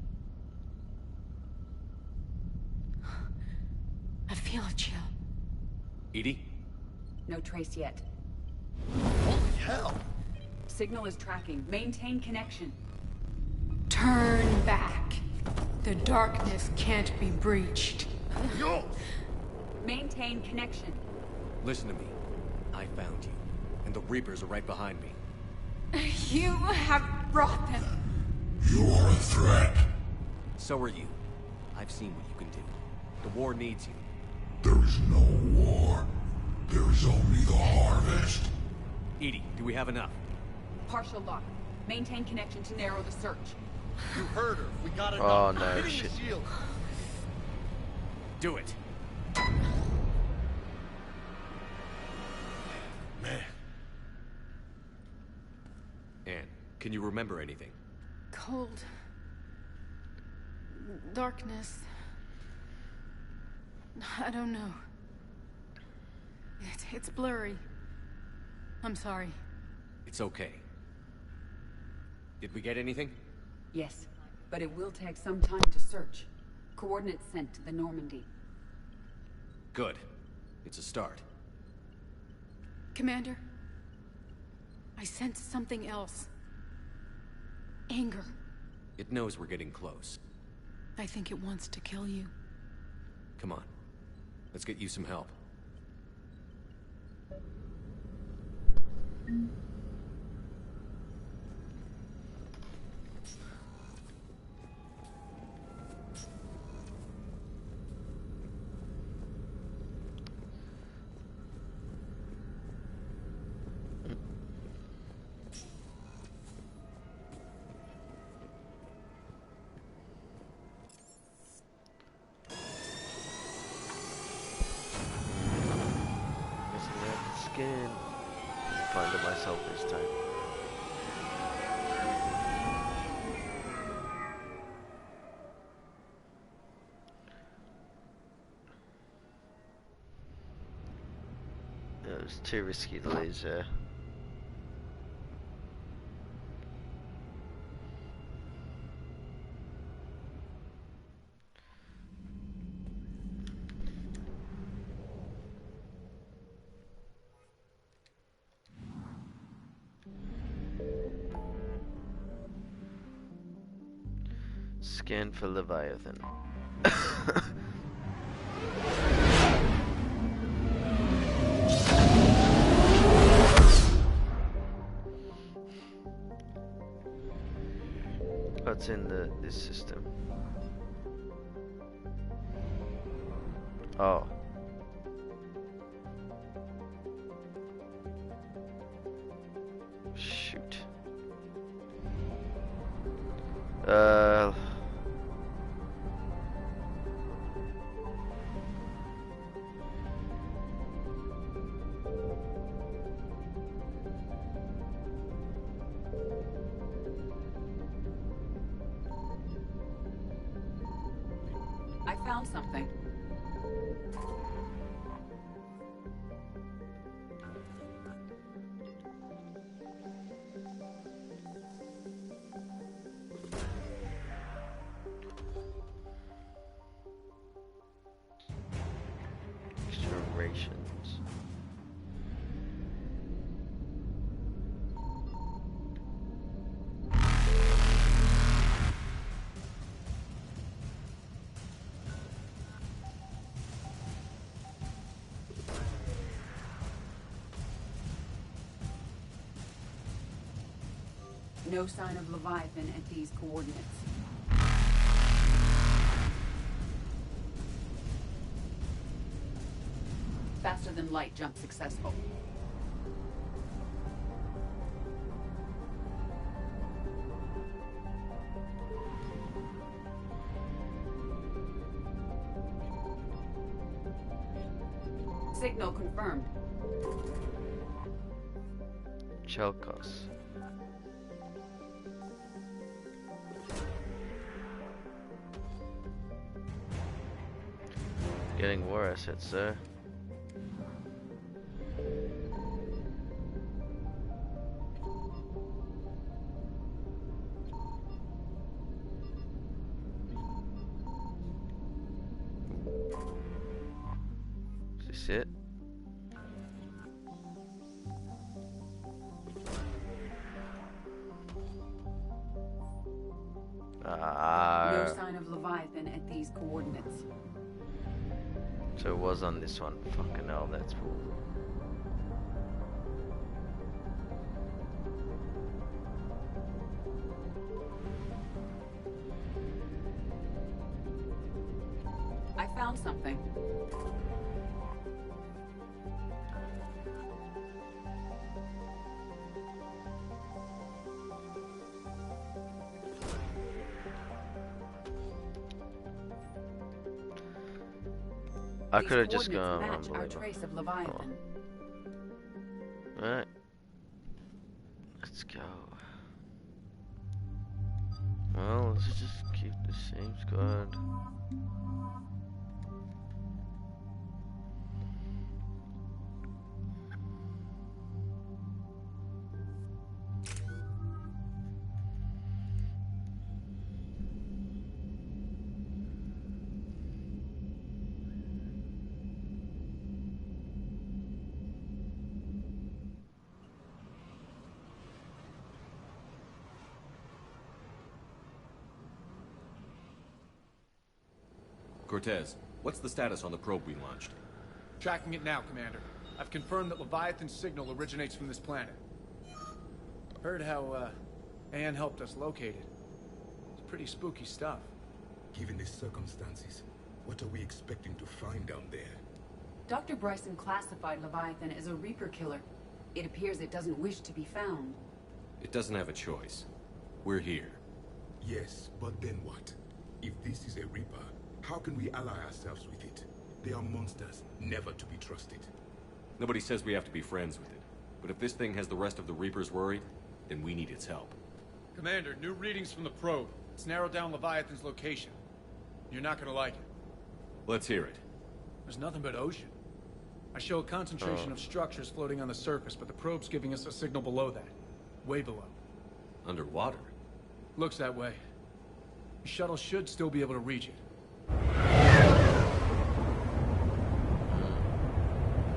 I feel a chill. Edie? No trace yet. Holy hell! Signal is tracking. Maintain connection. Turn back. The darkness can't be breached. Yo! Maintain connection. Listen to me. I found you, and the Reapers are right behind me. You have brought them. You are a threat. So are you. I've seen what you can do. The war needs you. There is no war. There is only the harvest. Edie, do we have enough? Partial lock. Maintain connection to narrow the search. You heard her. We got it. Oh no, hitting shit. the shield. Do it. Man. Anne, can you remember anything? Cold. Darkness. I don't know. It's blurry. I'm sorry. It's okay. Did we get anything? Yes, but it will take some time to search. Coordinates sent to the Normandy. Good. It's a start. Commander, I sense something else. Anger. It knows we're getting close. I think it wants to kill you. Come on. Let's get you some help. Skin. Find it myself this time. It was too risky to lose her. Scan for Leviathan. What's in this system? Oh. Shoot. found something. Extra rations. No sign of Leviathan at these coordinates. Faster than light jump successful. Signal confirmed. Chelkos. Getting worse, it's sir. Is this it? No sign of Leviathan at these coordinates. So it was on this one. Fucking hell, that's cool. I found something. I could have just These gone. coordinates match our trace of Leviathan. Alright. Let's go. Well, let's just keep the same squad. Cortez, what's the status on the probe we launched? Tracking it now, Commander. I've confirmed that Leviathan's signal originates from this planet. Heard how, Anne helped us locate it. It's pretty spooky stuff. Given the circumstances, what are we expecting to find down there? Dr. Bryson classified Leviathan as a Reaper killer. It appears it doesn't wish to be found. It doesn't have a choice. We're here. Yes, but then what? If this is a Reaper, how can we ally ourselves with it? They are monsters, never to be trusted. Nobody says we have to be friends with it. But if this thing has the rest of the Reapers worried, then we need its help. Commander, new readings from the probe. It's narrowed down Leviathan's location. You're not gonna like it. Let's hear it. There's nothing but ocean. I show a concentration of structures floating on the surface, but the probe's giving us a signal below that. Way below. Underwater? Looks that way. The shuttle should still be able to reach it.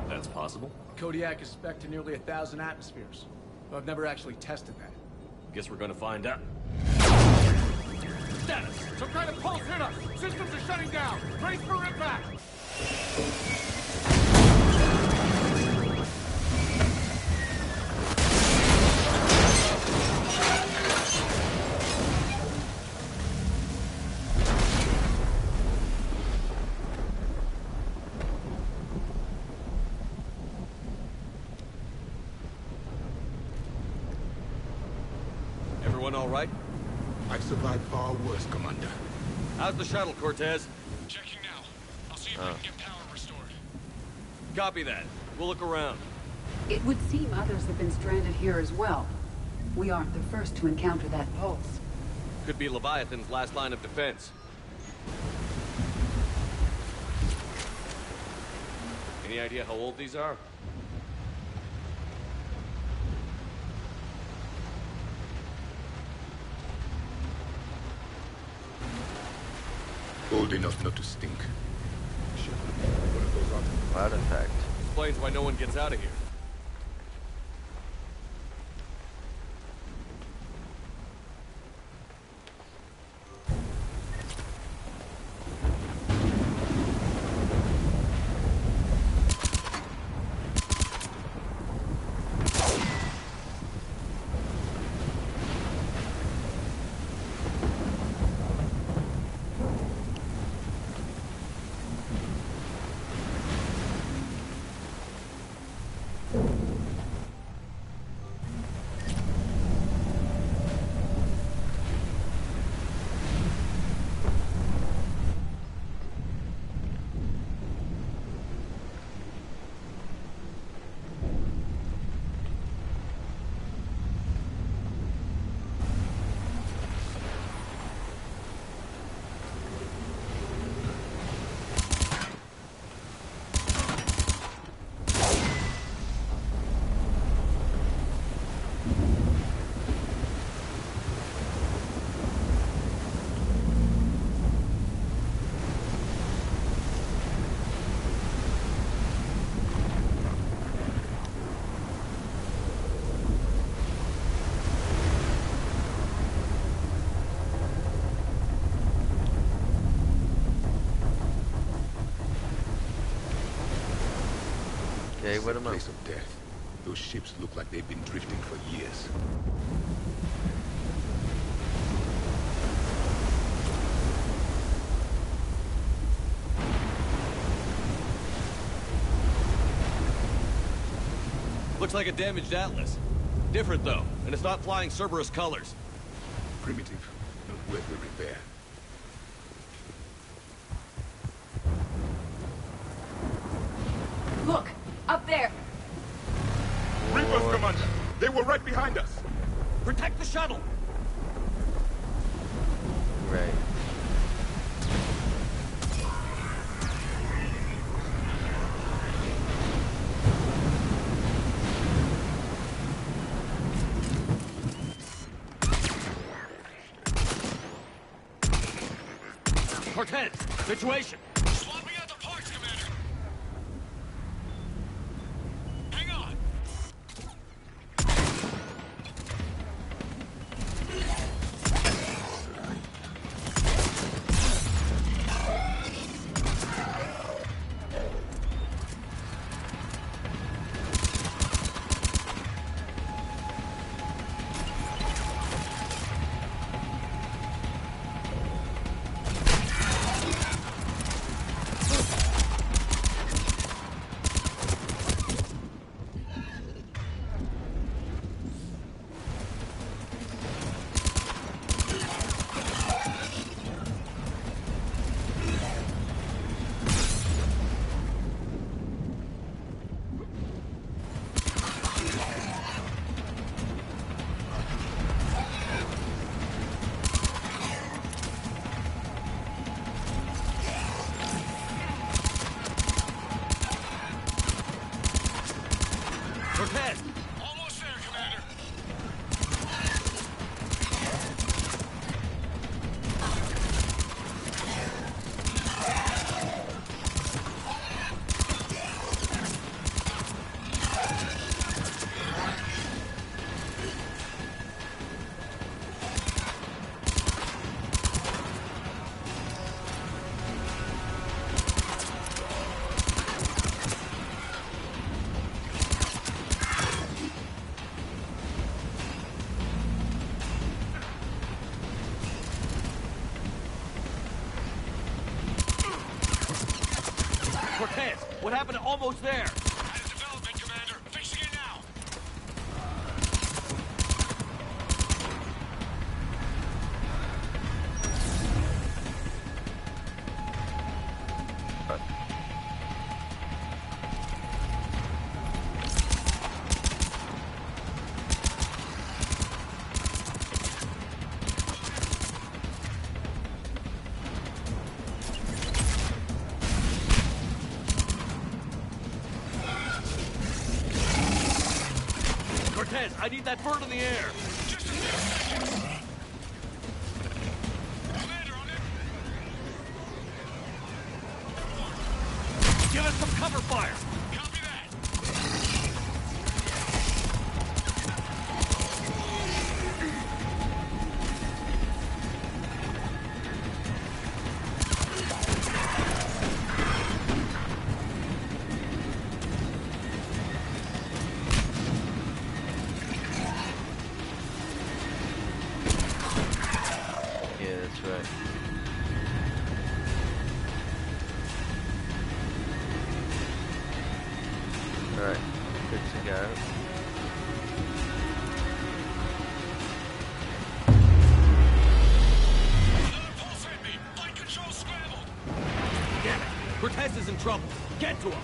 That's possible? Kodiak is spec'd to nearly 1,000 atmospheres, but I've never actually tested that. Guess we're gonna find out. Status! Some kind of pulse hit us! Systems are shutting down! Brace for impact! Everyone all right? I survived far worse, Commander. How's the shuttle, Cortez? Checking now. I'll see if I can get power restored. Copy that. We'll look around. It would seem others have been stranded here as well. We aren't the first to encounter that pulse. Could be Leviathan's last line of defense. Any idea how old these are? Old enough not to stink. One of those Artifact. Explains why no one gets out of here. Okay, what am I? Place of death. Those ships look like they've been drifting for years. Looks like a damaged Atlas. Different though, and it's not flying Cerberus colors. Primitive, not worth the repair. Look! Up there! Reapers, Commander! They were right behind us! Protect the shuttle! Right. Cortez, situation! Swapping out the parts, Commander! Hang on! Cortez! Almost there, Commander! Cortez, what happened to almost there? Had a development, Commander. Fixing it now. can't! I need that bird in the air! Just a few seconds! Commander, on it! Give us some cover fire! Copy that! Yeah, that's right. Alright, good to go. Another pulse hit me! Flight control scrambled! Damn it! Cortez is in trouble! Get to him!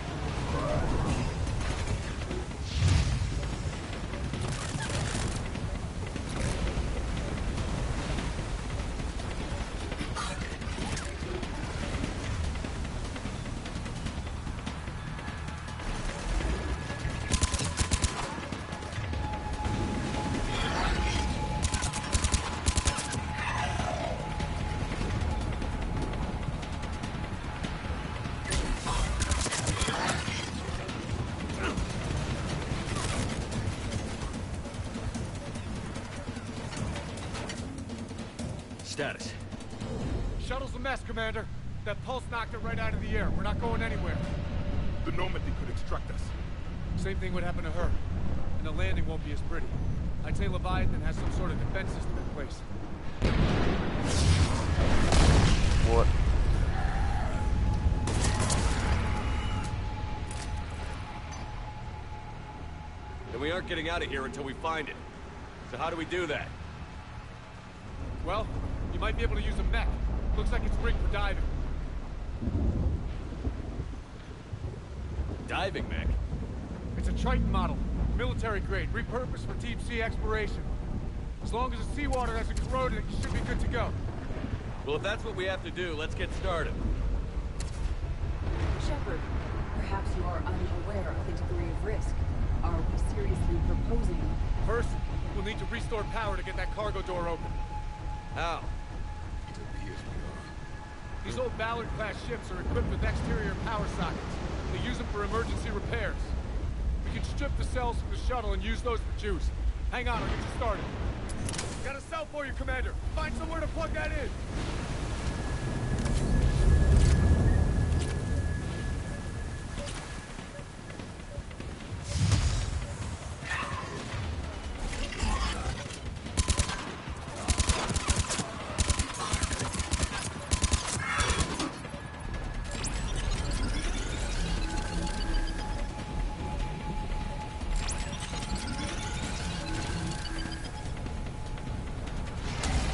Status. Shuttle's a mess, Commander. That pulse knocked it right out of the air. We're not going anywhere. The Normandy could extract us. Same thing would happen to her. And the landing won't be as pretty. I'd say Leviathan has some sort of defense system in place. What? Then we aren't getting out of here until we find it. So how do we do that? Well, you might be able to use a mech. Looks like it's rigged for diving. Diving mech? It's a Triton model. Military grade, repurposed for deep sea exploration. As long as the seawater hasn't corroded, you should be good to go. Well, if that's what we have to do, let's get started. Shepard, perhaps you are unaware of the degree of risk. Are we seriously proposing? First, we'll need to restore power to get that cargo door open. How? It appears we are. These old Ballard-class ships are equipped with exterior power sockets. They use them for emergency repairs. We can strip the cells from the shuttle and use those for juice. Hang on, I'll get you started. Got a cell for you, Commander. Find somewhere to plug that in.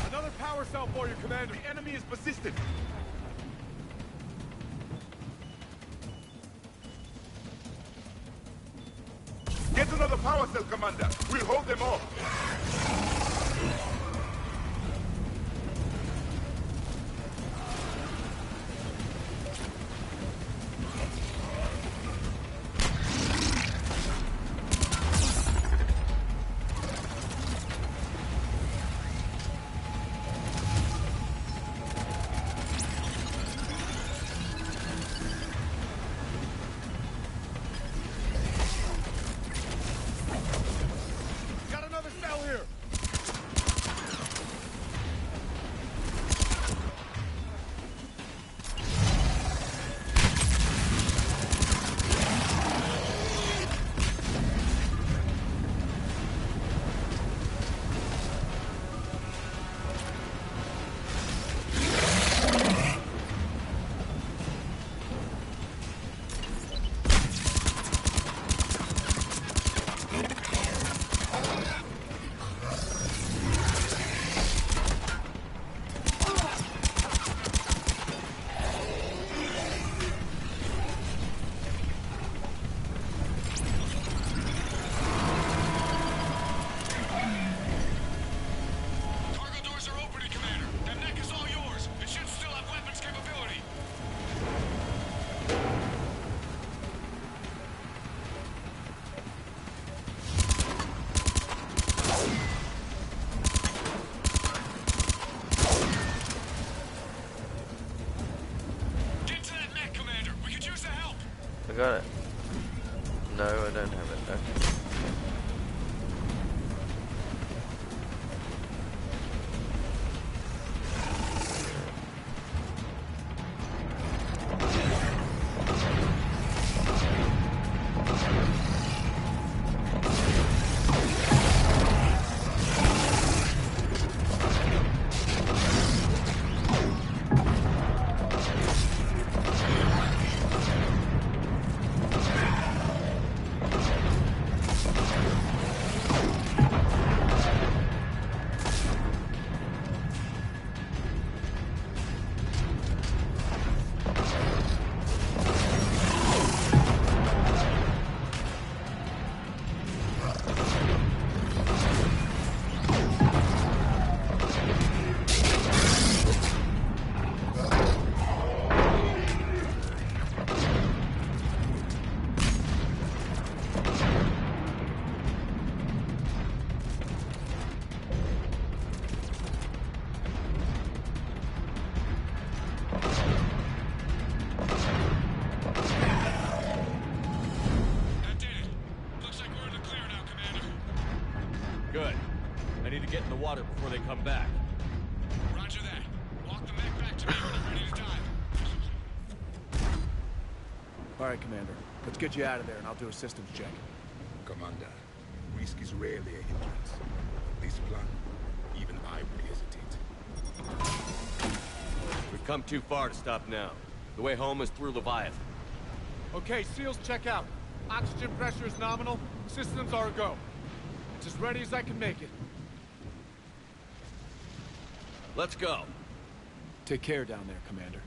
Another power cell for you, Commander. The enemy is persistent. Get another power cell, Commander. We'll hold them off. Got another cell here. got it. No, I don't have it. Okay. Good. I need to get in the water before they come back. Roger that. Walk the mech back to me when you're ready to dive. All right, Commander. Let's get you out of there, and I'll do a systems check. Commander, risk is rarely a hindrance. This plan, even I would hesitate. We've come too far to stop now. The way home is through Leviathan. Okay, SEALs check out. Oxygen pressure is nominal. Systems are a go. It's as ready as I can make it. Let's go. Take care down there, Commander.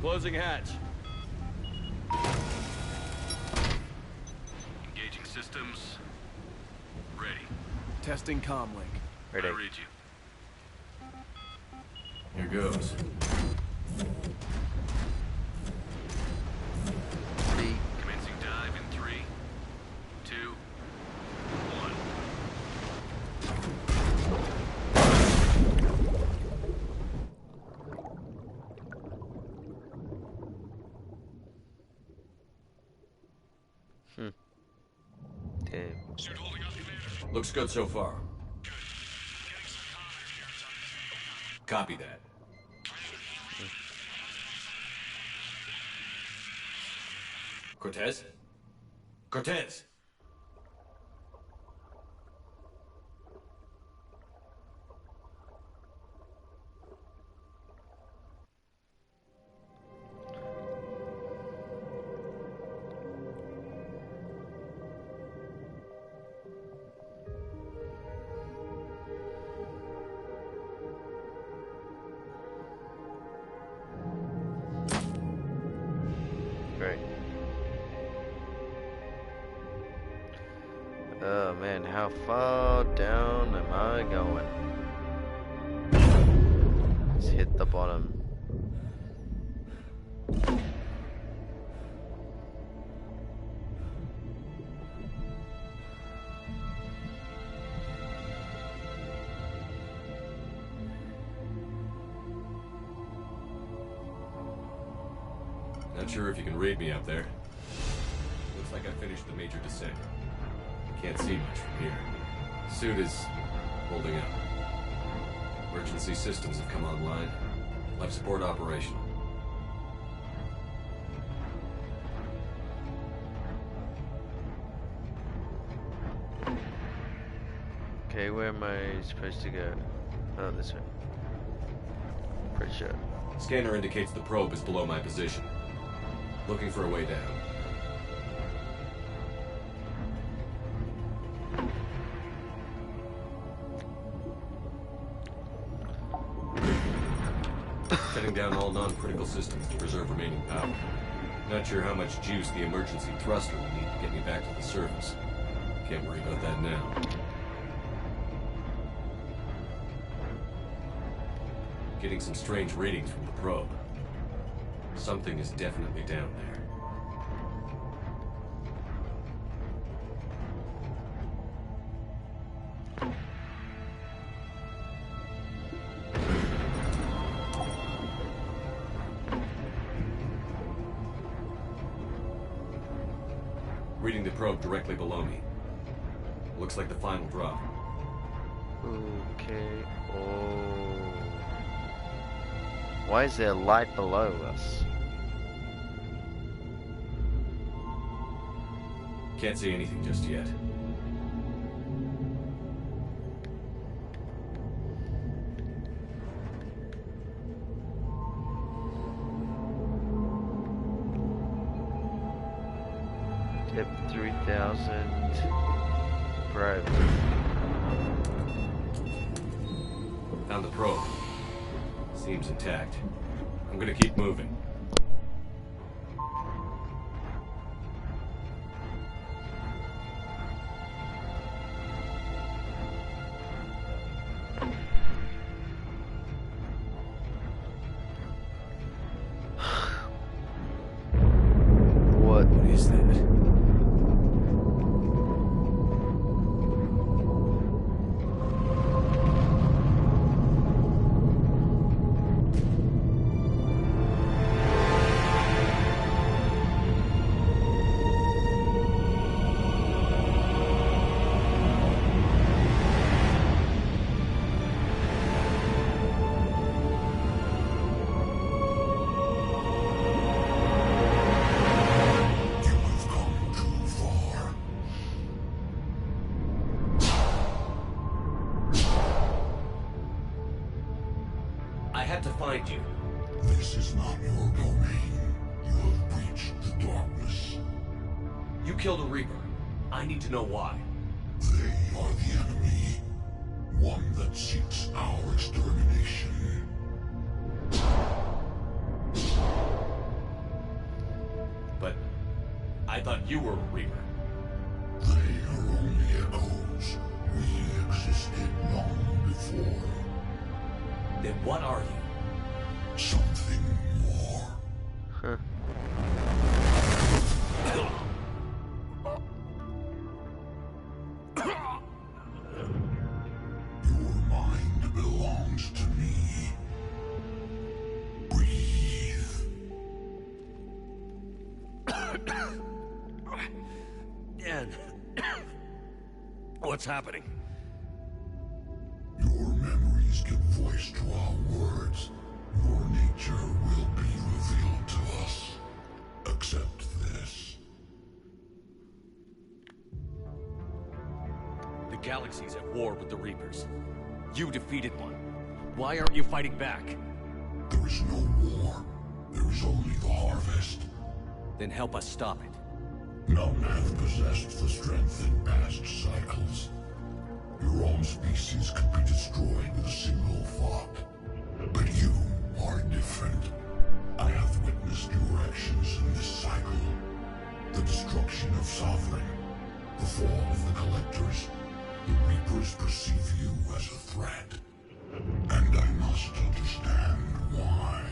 Closing hatch. Engaging systems. Ready. Testing comlink. Ready. I read you. Here goes. Commencing dive in 3, 2, 1. Damn. Suit holding up, Commander. Looks good so far. Copy that. Cortez? Cortez! Great. Oh man, how far down am I going? Let's hit the bottom. Not sure if you can read me up there. Looks like I finished the major descent. Can't see much from here. Suit is holding up. Emergency systems have come online. Life support operational. Okay, where am I supposed to go? Oh, this way. Pretty sure. Scanner indicates the probe is below my position. Looking for a way down. Shutting down all non-critical systems to preserve remaining power. Not sure how much juice the emergency thruster will need to get me back to the surface. Can't worry about that now. Getting some strange readings from the probe. Something is definitely down there. Reading the probe directly below me. Looks like the final drop. Okay. Oh. Why is there light below us? Can't see anything just yet. Depth 3000. Probe. Found the probe. Seems intact. I'm gonna keep moving. What is that? I had to find you. This is not your domain. You have breached the darkness. You killed a Reaper. I need to know why. They are the enemy. One that seeks our extermination. But I thought you were a Reaper. They are only echoes. We existed long before. Then what are you? Something more. Huh. Your mind belongs to me. Breathe. Dan. What's happening? Your memories give voice to our words. Your nature will be revealed to us. Accept this. The galaxy's at war with the Reapers. You defeated one. Why aren't you fighting back? There is no war. There is only the harvest. Then help us stop it. None have possessed the strength in past cycles. Your own species could be destroyed with a single thought. But you are different. I have witnessed your actions in this cycle. The destruction of Sovereign, the fall of the Collectors. The Reapers perceive you as a threat. And I must understand why.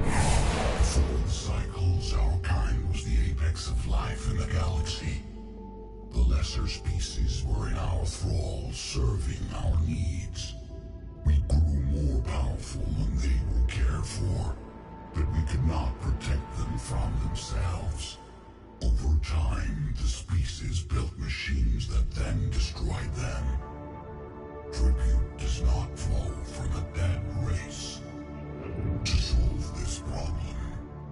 Before the cycles, our kind was the apex of life in the galaxy. The lesser species were in our thrall, serving our needs. We grew more powerful than they were cared for, but we could not protect them from themselves. Over time, the species built machines that then destroyed them. Tribute does not flow from a dead race. To solve this problem,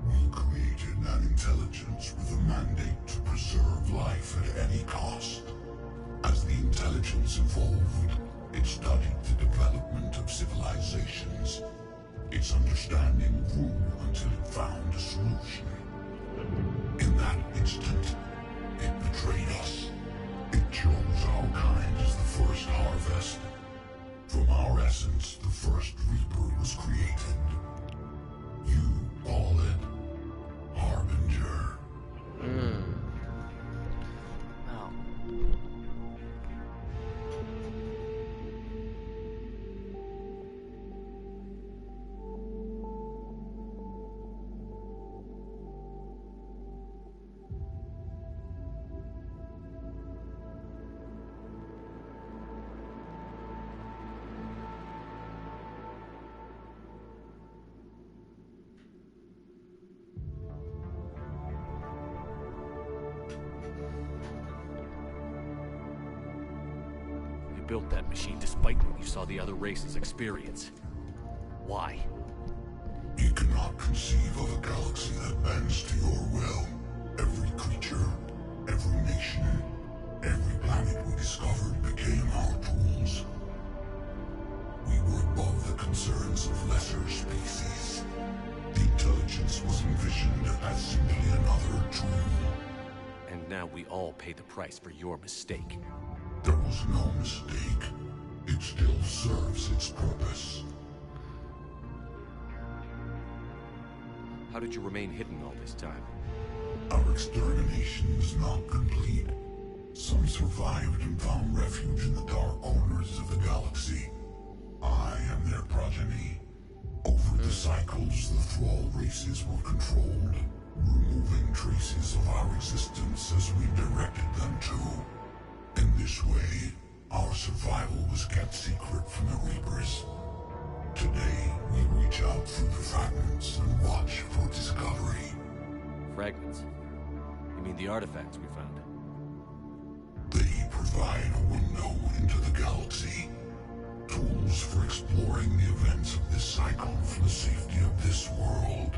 we created an intelligence with a mandate to preserve life at any cost. As the intelligence evolved, it studied the development of civilizations. Its understanding grew until it found a solution. In that instant, it betrayed us. It chose our kind as the first harvest. From our essence, the first Reaper was created. You call it Harbinger. Oh. built that machine despite what you saw the other races experience. Why? You cannot conceive of a galaxy that bends to your will. Every creature, every nation, every planet we discovered became our tools. We were above the concerns of lesser species. The intelligence was envisioned as simply another tool. And now we all pay the price for your mistake. There was no mistake. It still serves its purpose. How did you remain hidden all this time? Our extermination is not complete. Some survived and found refuge in the dark corners of the galaxy. I am their progeny. Over the cycles, the Thrall races were controlled, removing traces of our existence as we directed them to. In this way, our survival was kept secret from the Reapers. Today, we reach out through the fragments and watch for discovery. Fragments? You mean the artifacts we found? They provide a window into the galaxy. Tools for exploring the events of this cycle for the safety of this world.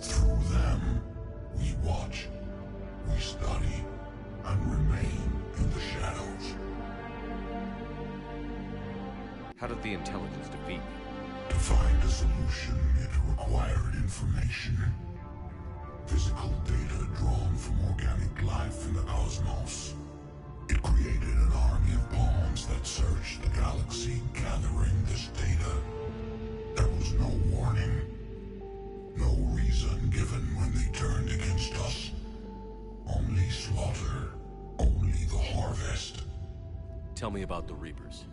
Through them, we watch, we study, and remain in the shadows. How did the intelligence defeat me? To find a solution, it required information. Physical data drawn from organic life in the cosmos. It created an army of pawns that searched the galaxy, gathering this data. There was no warning. No reason given when they turned against us. Only slaughter. Only the harvest. Tell me about the Reapers.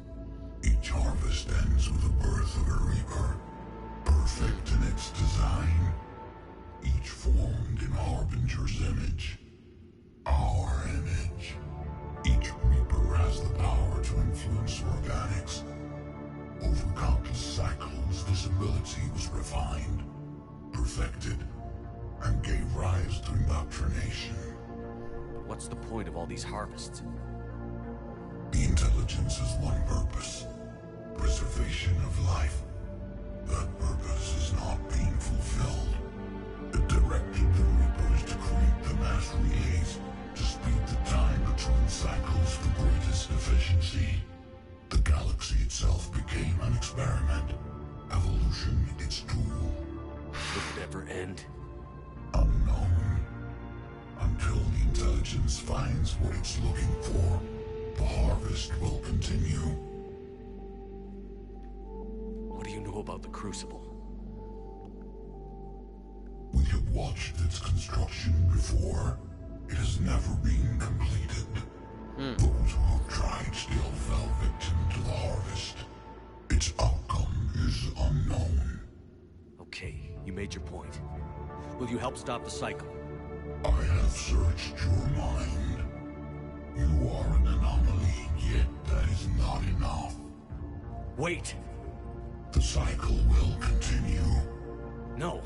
Each harvest ends with the birth of a Reaper. Perfect in its design. Each formed in Harbinger's image. Our image. Each Reaper has the power to influence organics. Over countless cycles, this ability was refined, perfected, and gave rise to indoctrination. But what's the point of all these harvests? The intelligence has one purpose. Preservation of life. That purpose is not being fulfilled. It directed the Reapers to create the mass relays to speed the time between cycles for greatest efficiency. The galaxy itself became an experiment. Evolution its tool. Will it ever end? Unknown. Until the intelligence finds what it's looking for, the harvest will continue. What do you know about the Crucible? We have watched its construction before. It has never been completed. Those who have tried still fell victim to the harvest. Its outcome is unknown. Okay, you made your point. Will you help stop the cycle? I have searched your mind. You are an anomaly, yet that is not enough. Wait! The cycle will continue. No.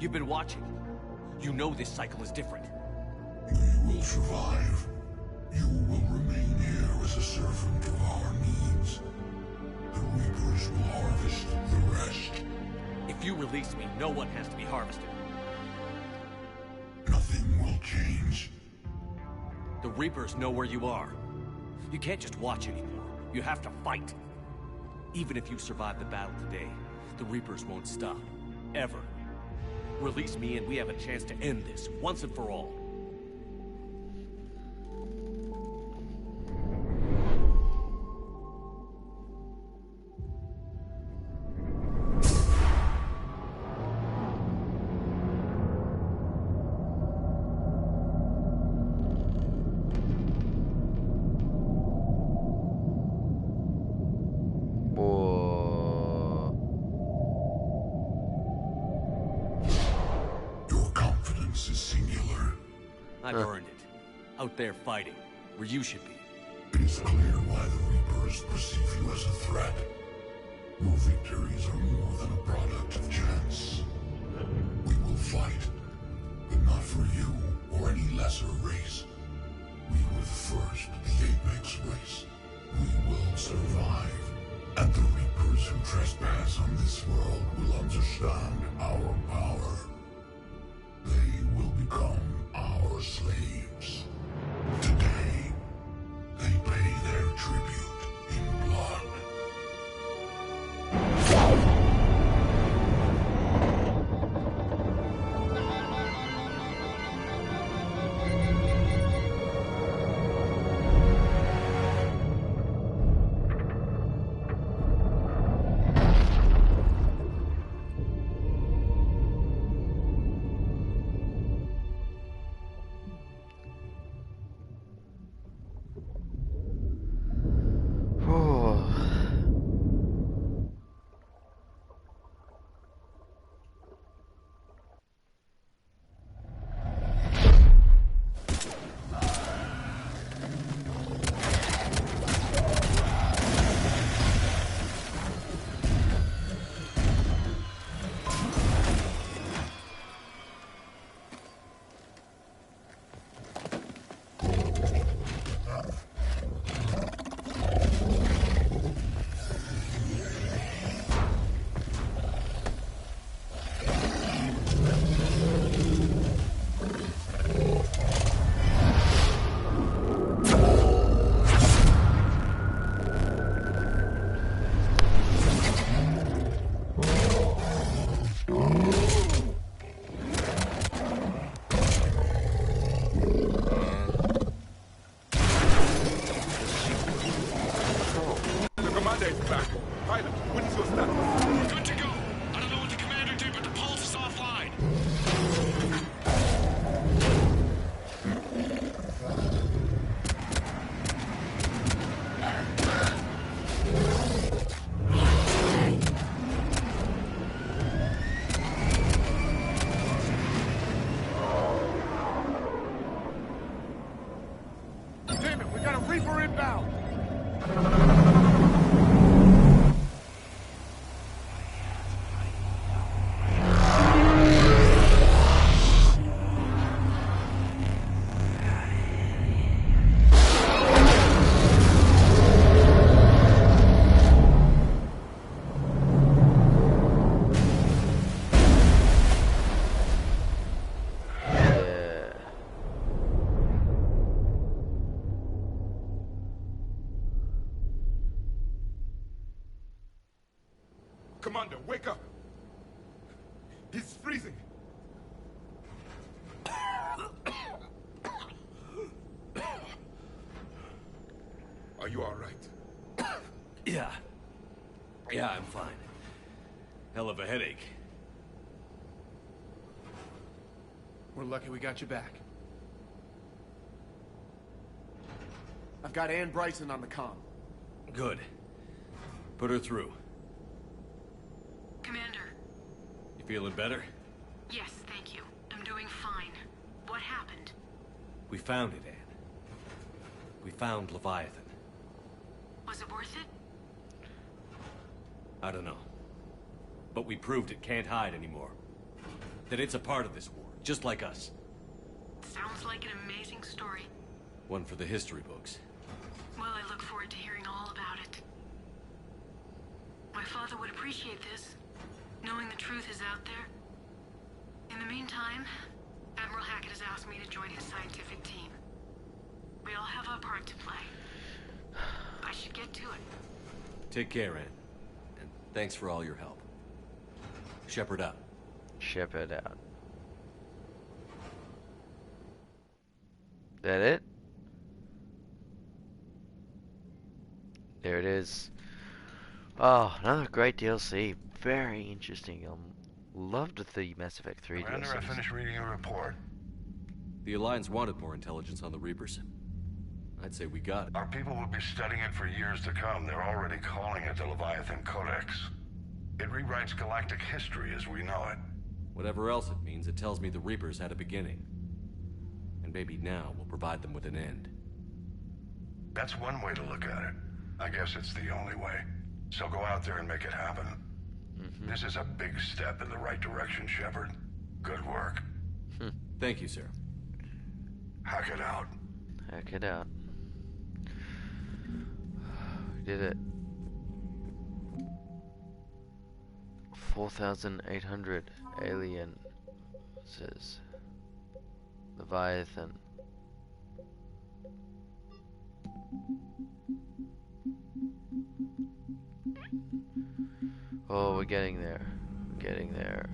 You've been watching. You know this cycle is different. We will survive. You will remain here as a servant of our needs. The Reapers will harvest the rest. If you release me, no one has to be harvested. Nothing will change. The Reapers know where you are. You can't just watch anymore. You have to fight. Even if you survive the battle today, the Reapers won't stop. Ever. Release me and we have a chance to end this, once and for all. I've earned it. Out there fighting, where you should be. It is clear why the Reapers perceive you as a threat. Your victories are more than a product of chance. We will fight, but not for you or any lesser race. We were the first, the Apex race. We trespass on this world will understand our power. They will become our slaves. Today, they pay their tribute in blood. Commander, wake up! He's freezing! Are you all right? Yeah. Yeah, I'm fine. Hell of a headache. We're lucky we got you back. I've got Ann Bryson on the comm. Good. Put her through. Commander. You feeling better? Yes, thank you. I'm doing fine. What happened? We found it, Anne. We found Leviathan. Was it worth it? I don't know. But we proved it can't hide anymore. That it's a part of this war, just like us. Sounds like an amazing story. One for the history books. Well, I look forward to hearing all about it. My father would appreciate this, knowing the truth is out there. In the meantime, Admiral Hackett has asked me to join his scientific team. We all have our part to play. I should get to it. Take care, Anne. And thanks for all your help. Shepard out. Shepard out. That it? There it is. Oh, another great DLC. Very interesting. Loved the Mass Effect 3 Commander, I DLCs. finished reading your report. The Alliance wanted more intelligence on the Reapers. I'd say we got it. Our people will be studying it for years to come. They're already calling it the Leviathan Codex. It rewrites galactic history as we know it. Whatever else it means, it tells me the Reapers had a beginning. And maybe now we'll provide them with an end. That's one way to look at it. I guess it's the only way. So go out there and make it happen. This is a big step in the right direction, Shepard. Good work. Thank you, sir. Hack it out. Hack it out. We did it. 4,800 alien says Leviathan. Oh, we're getting there. We're getting there.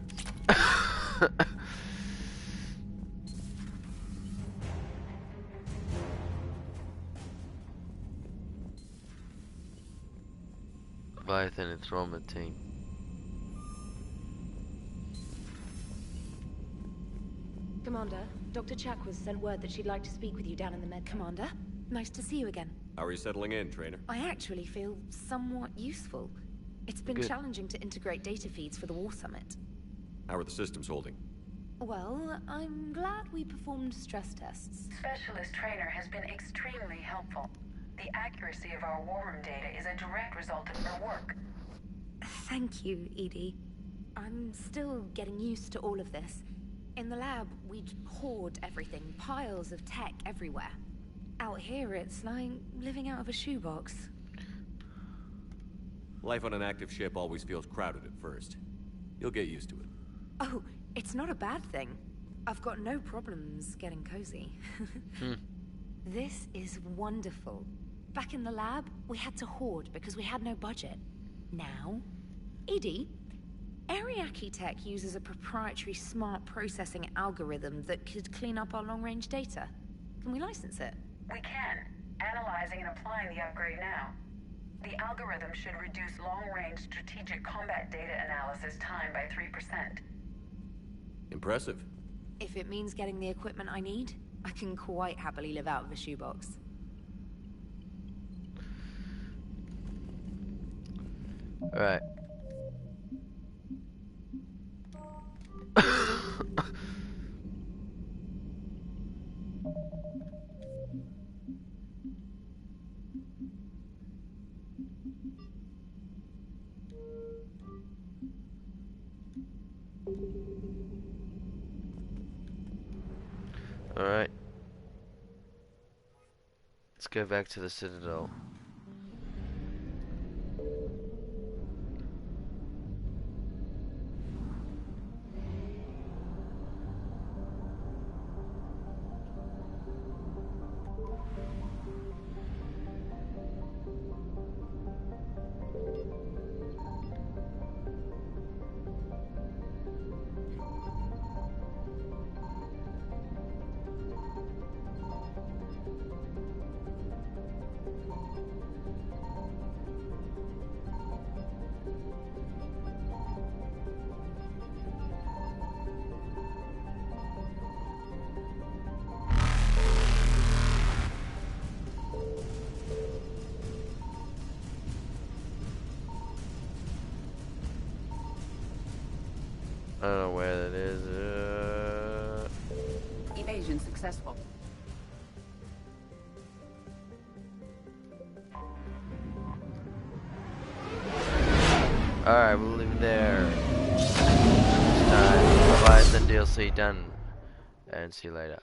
Leviathan enthronement team. Commander, Dr. Chakwas sent word that she'd like to speak with you down in the med. Commander, nice to see you again. How are you settling in, Trainer? I actually feel somewhat useful. It's been Good. challenging to integrate data feeds for the War Summit. How are the systems holding? Well, I'm glad we performed stress tests. Specialist Trainer has been extremely helpful. The accuracy of our war room data is a direct result of her work. Thank you, Edie. I'm still getting used to all of this. In the lab, we'd hoard everything, piles of tech everywhere. Out here, it's like living out of a shoebox. Life on an active ship always feels crowded at first. You'll get used to it. Oh, it's not a bad thing. I've got no problems getting cozy. This is wonderful. Back in the lab, we had to hoard because we had no budget. Now, Edie, Ariake Tech uses a proprietary smart processing algorithm that could clean up our long-range data. Can we license it? We can. Analyzing and applying the upgrade now. The algorithm should reduce long-range strategic combat data analysis time by 3%. Impressive. If it means getting the equipment I need, I can quite happily live out of a shoebox. Alright. Alright. Let's go back to the Citadel. I don't know where that is. Evasion successful. Alright, we'll leave it there. Next time, Leviathan DLC done. And see you later.